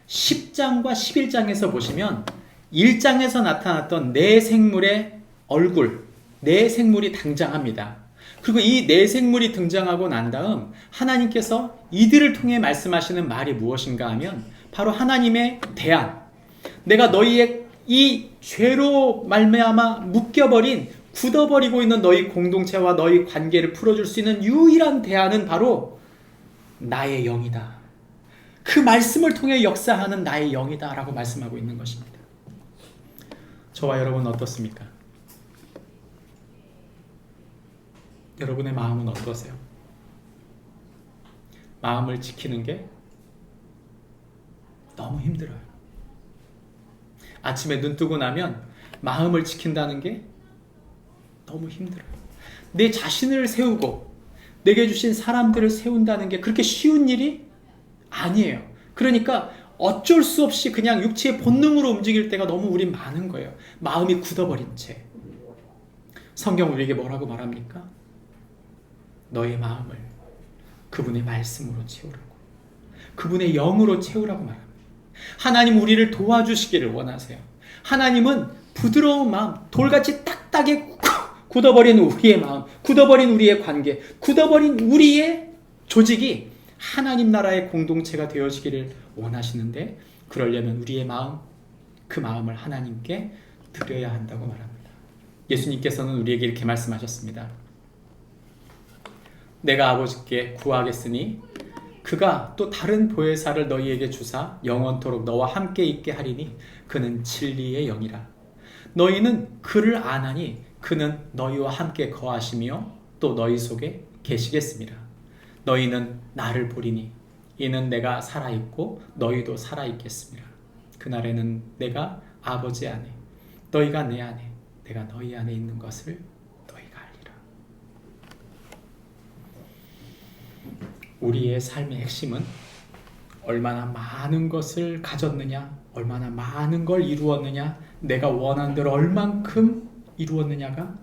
10장과 11장에서 보시면 1장에서 나타났던 네 생물의 얼굴, 네 생물이 등장합니다. 그리고 이 네 생물이 등장하고 난 다음 하나님께서 이들을 통해 말씀하시는 말이 무엇인가 하면 바로 하나님의 대안, 내가 너희의 이 죄로 말미암아 묶여버린 굳어버리고 있는 너희 공동체와 너희 관계를 풀어줄 수 있는 유일한 대안은 바로 나의 영이다. 그 말씀을 통해 역사하는 나의 영이다 라고 말씀하고 있는 것입니다. 저와 여러분 어떻습니까? 여러분의 마음은 어떠세요? 마음을 지키는 게 너무 힘들어요. 아침에 눈 뜨고 나면 마음을 지킨다는 게 너무 힘들어요. 내 자신을 세우고 내게 주신 사람들을 세운다는 게 그렇게 쉬운 일이 아니에요. 그러니까 어쩔 수 없이 그냥 육체의 본능으로 움직일 때가 너무 우린 많은 거예요. 마음이 굳어버린 채. 성경 우리에게 뭐라고 말합니까? 너의 마음을 그분의 말씀으로 채우라고, 그분의 영으로 채우라고 말합니다. 하나님 우리를 도와주시기를 원하세요. 하나님은 부드러운 마음, 돌같이 딱딱에 굳어버린 우리의 마음, 굳어버린 우리의 관계, 굳어버린 우리의 조직이 하나님 나라의 공동체가 되어지기를 원하시는데, 그러려면 우리의 마음, 그 마음을 하나님께 드려야 한다고 말합니다. 예수님께서는 우리에게 이렇게 말씀하셨습니다. 내가 아버지께 구하겠으니 그가 또 다른 보혜사를 너희에게 주사 영원토록 너와 함께 있게 하리니 그는 진리의 영이라. 너희는 그를 아나니 그는 너희와 함께 거하시며 또 너희 속에 계시겠습니다. 너희는 나를 보리니 이는 내가 살아있고 너희도 살아있겠습니다. 그날에는 내가 아버지 안에, 너희가 내 안에, 내가 너희 안에 있는 것을 너희가 알리라. 우리의 삶의 핵심은 얼마나 많은 것을 가졌느냐, 얼마나 많은 걸 이루었느냐, 내가 원하는 대로 얼만큼 이루었느냐가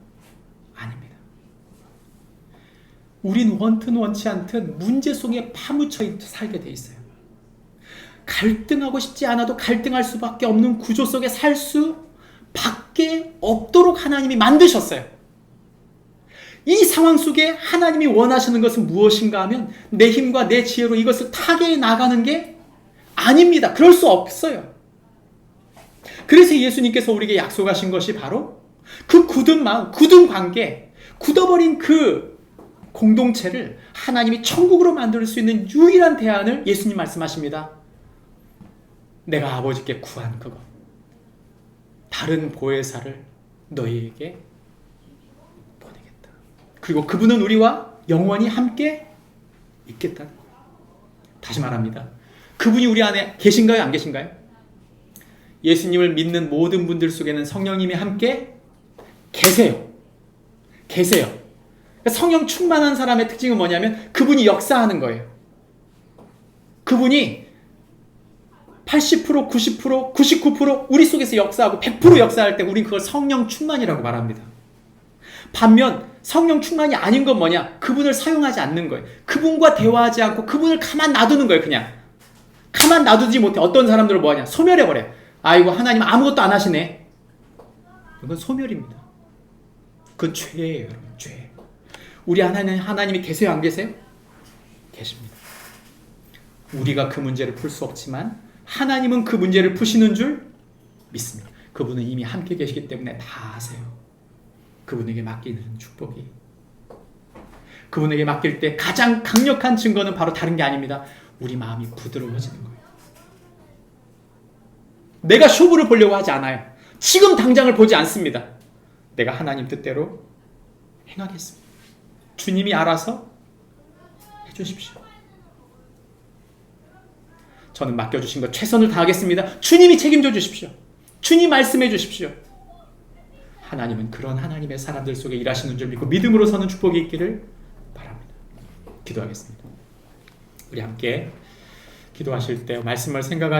아닙니다. 우린 원튼 원치 않든 문제 속에 파묻혀 살게 돼 있어요. 갈등하고 싶지 않아도 갈등할 수밖에 없는 구조 속에 살 수밖에 없도록 하나님이 만드셨어요. 이 상황 속에 하나님이 원하시는 것은 무엇인가 하면 내 힘과 내 지혜로 이것을 타개해 나가는 게 아닙니다. 그럴 수 없어요. 그래서 예수님께서 우리에게 약속하신 것이 바로 그 굳은 마음, 굳은 관계, 굳어버린 그 공동체를 하나님이 천국으로 만들 수 있는 유일한 대안을 예수님 말씀하십니다. 내가 아버지께 구한 그것, 다른 보혜사를 너희에게 보내겠다. 그리고 그분은 우리와 영원히 함께 있겠다. 다시 말합니다. 그분이 우리 안에 계신가요? 안 계신가요? 예수님을 믿는 모든 분들 속에는 성령님이 함께 계세요. 성령 충만한 사람의 특징은 뭐냐면 그분이 역사하는 거예요. 그분이 80%, 90%, 99% 우리 속에서 역사하고 100% 역사할 때 우린 그걸 성령 충만이라고 말합니다. 반면 성령 충만이 아닌 건 뭐냐? 그분을 사용하지 않는 거예요. 그분과 대화하지 않고 그분을 가만 놔두는 거예요. 그냥 가만 놔두지 못해. 어떤 사람들은 뭐하냐? 소멸해버려요. 아이고 하나님 아무것도 안 하시네. 이건 소멸입니다. 그건 죄예요. 여러분. 죄. 우리 하나님이 계세요? 안 계세요? 계십니다. 우리가 그 문제를 풀 수 없지만 하나님은 그 문제를 푸시는 줄 믿습니다. 그분은 이미 함께 계시기 때문에 다 아세요. 그분에게 맡기는 축복이, 그분에게 맡길 때 가장 강력한 증거는 바로 다른 게 아닙니다. 우리 마음이 부드러워지는 거예요. 내가 쇼부를 보려고 하지 않아요. 지금 당장을 보지 않습니다. 내가 하나님 뜻대로 행하겠습니다. 주님이 알아서 해주십시오. 저는 맡겨주신 것 최선을 다하겠습니다. 주님이 책임져 주십시오. 주님 말씀해 주십시오. 하나님은 그런 하나님의 사람들 속에 일하시는 줄 믿고 믿음으로 서는 축복이 있기를 바랍니다. 기도하겠습니다. 우리 함께 기도하실 때 말씀을 생각하시고